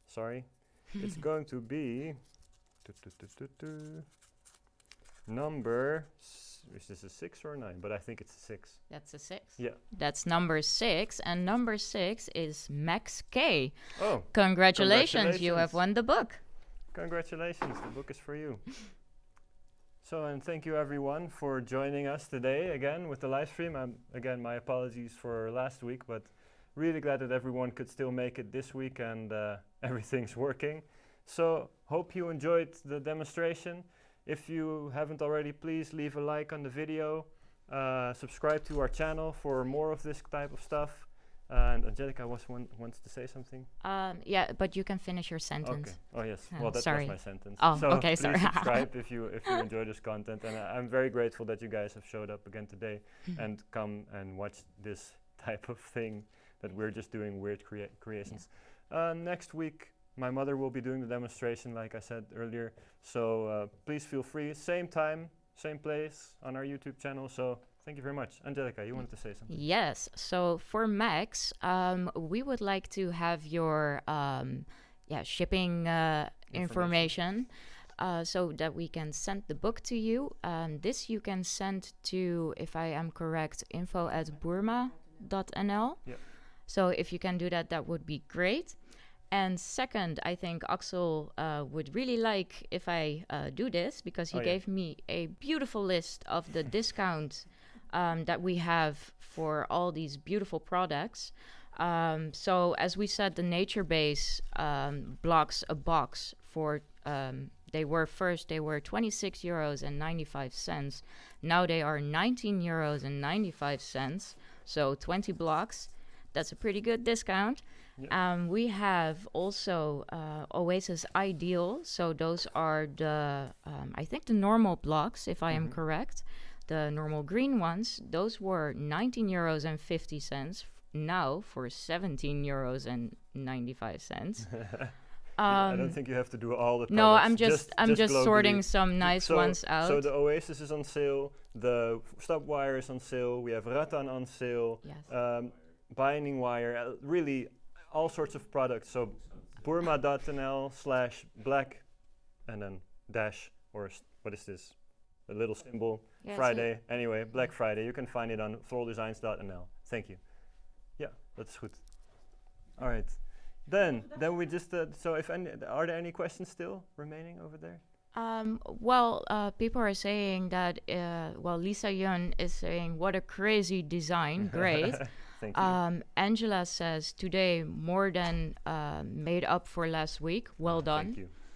Sorry. It's going to be number, is this a 6 or a 9? But I think it's a 6. That's a 6? Yeah. That's number 6, and number 6 is Max K. Oh, Congratulations, you have won the book. Congratulations, the book is for you. So, and thank you everyone for joining us today again with the live stream. Again, my apologies for last week, but really glad that everyone could still make it this week and everything's working. So, hope you enjoyed the demonstration. If you haven't already, please leave a like on the video, subscribe to our channel for more of this type of stuff, And Angelica wants to say something. Yeah, but you can finish your sentence. Okay. Oh yes. Oh, Well, that sorry. was my sentence. Oh, so okay, please sorry. subscribe if you enjoy this content, and I'm very grateful that you guys have showed up again today and come and watch this type of thing that we're just doing weird creations. Next week, my mother will be doing the demonstration, like I said earlier. So please feel free. Same time, same place on our YouTube channel. So thank you very much. Angelica, you wanted to say something? Yes. So for Max, we would like to have your shipping information so that we can send the book to you. This you can send to, if I am correct, info@boerma.nl. Yep. So if you can do that, that would be great. And second, I think Axel would really like if I do this, because he gave me a beautiful list of the discount that we have for all these beautiful products. So as we said, the Nature Base blocks a box for, they were 26 euros and 95 cents. Now they are 19 euros and 95 cents. So 20 blocks. That's a pretty good discount. Yep. We have also Oasis Ideal. So those are the, I think the normal blocks, if I am correct. The normal green ones, those were 19 euros and 50 cents. Now for 17 euros and 95 cents. I don't think you have to do all the products. No, I'm just sorting globally. some nice ones out. So the Oasis is on sale. The stop wire is on sale. We have rattan on sale. Yes. Binding wire. Really, all sorts of products. So boerma.nl/black and then dash, or what is this? A little symbol. Yeah, Friday. Anyway, Black Friday. You can find it on floraldesigns.nl. Thank you. Yeah, that's good. All right. Then we just so if any, are there any questions still remaining over there? People are saying that Lisa Yun is saying, what a crazy design. Great. Thank you. Angela says, today more than made up for last week. Well done.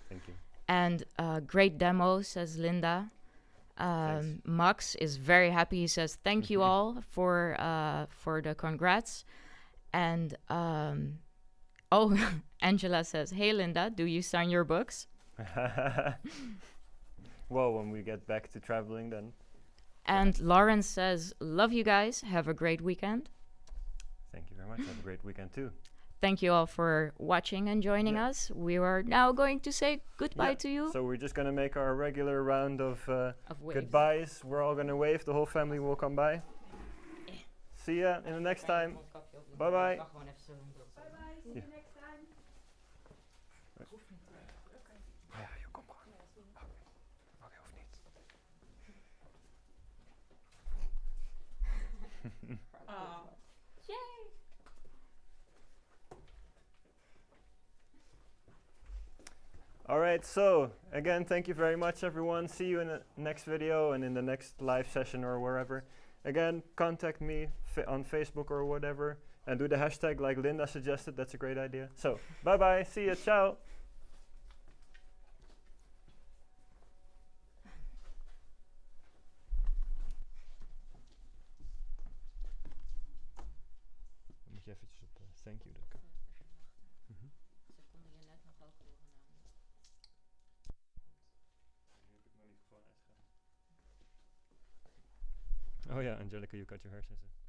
Thank you. And great demo, says Linda. Max is very happy. He says, thank you all for the congrats. And Angela says, hey Linda, do you sign your books? Well, when we get back to traveling then. And Lawrence says, love you guys, have a great weekend. Thank you very much. Have a great weekend too. Thank you all for watching and joining us. We are now going to say goodbye to you. So we're just going to make our regular round of goodbyes. We're all going to wave. The whole family will come by. See ya in the next time. Bye-bye. Bye-bye. See you next time. Ja, je komt gewoon. Oké, hoeft niet. Yay! All right, so again, thank you very much, everyone. See you in the next video and in the next live session or wherever. Again, contact me on Facebook or whatever, and do the hashtag like Linda suggested. That's a great idea. So, bye-bye. See ya. Ciao. Dan moet je eventjes op thank you drukken. Oh ja, Angelica, you cut your hair, says it.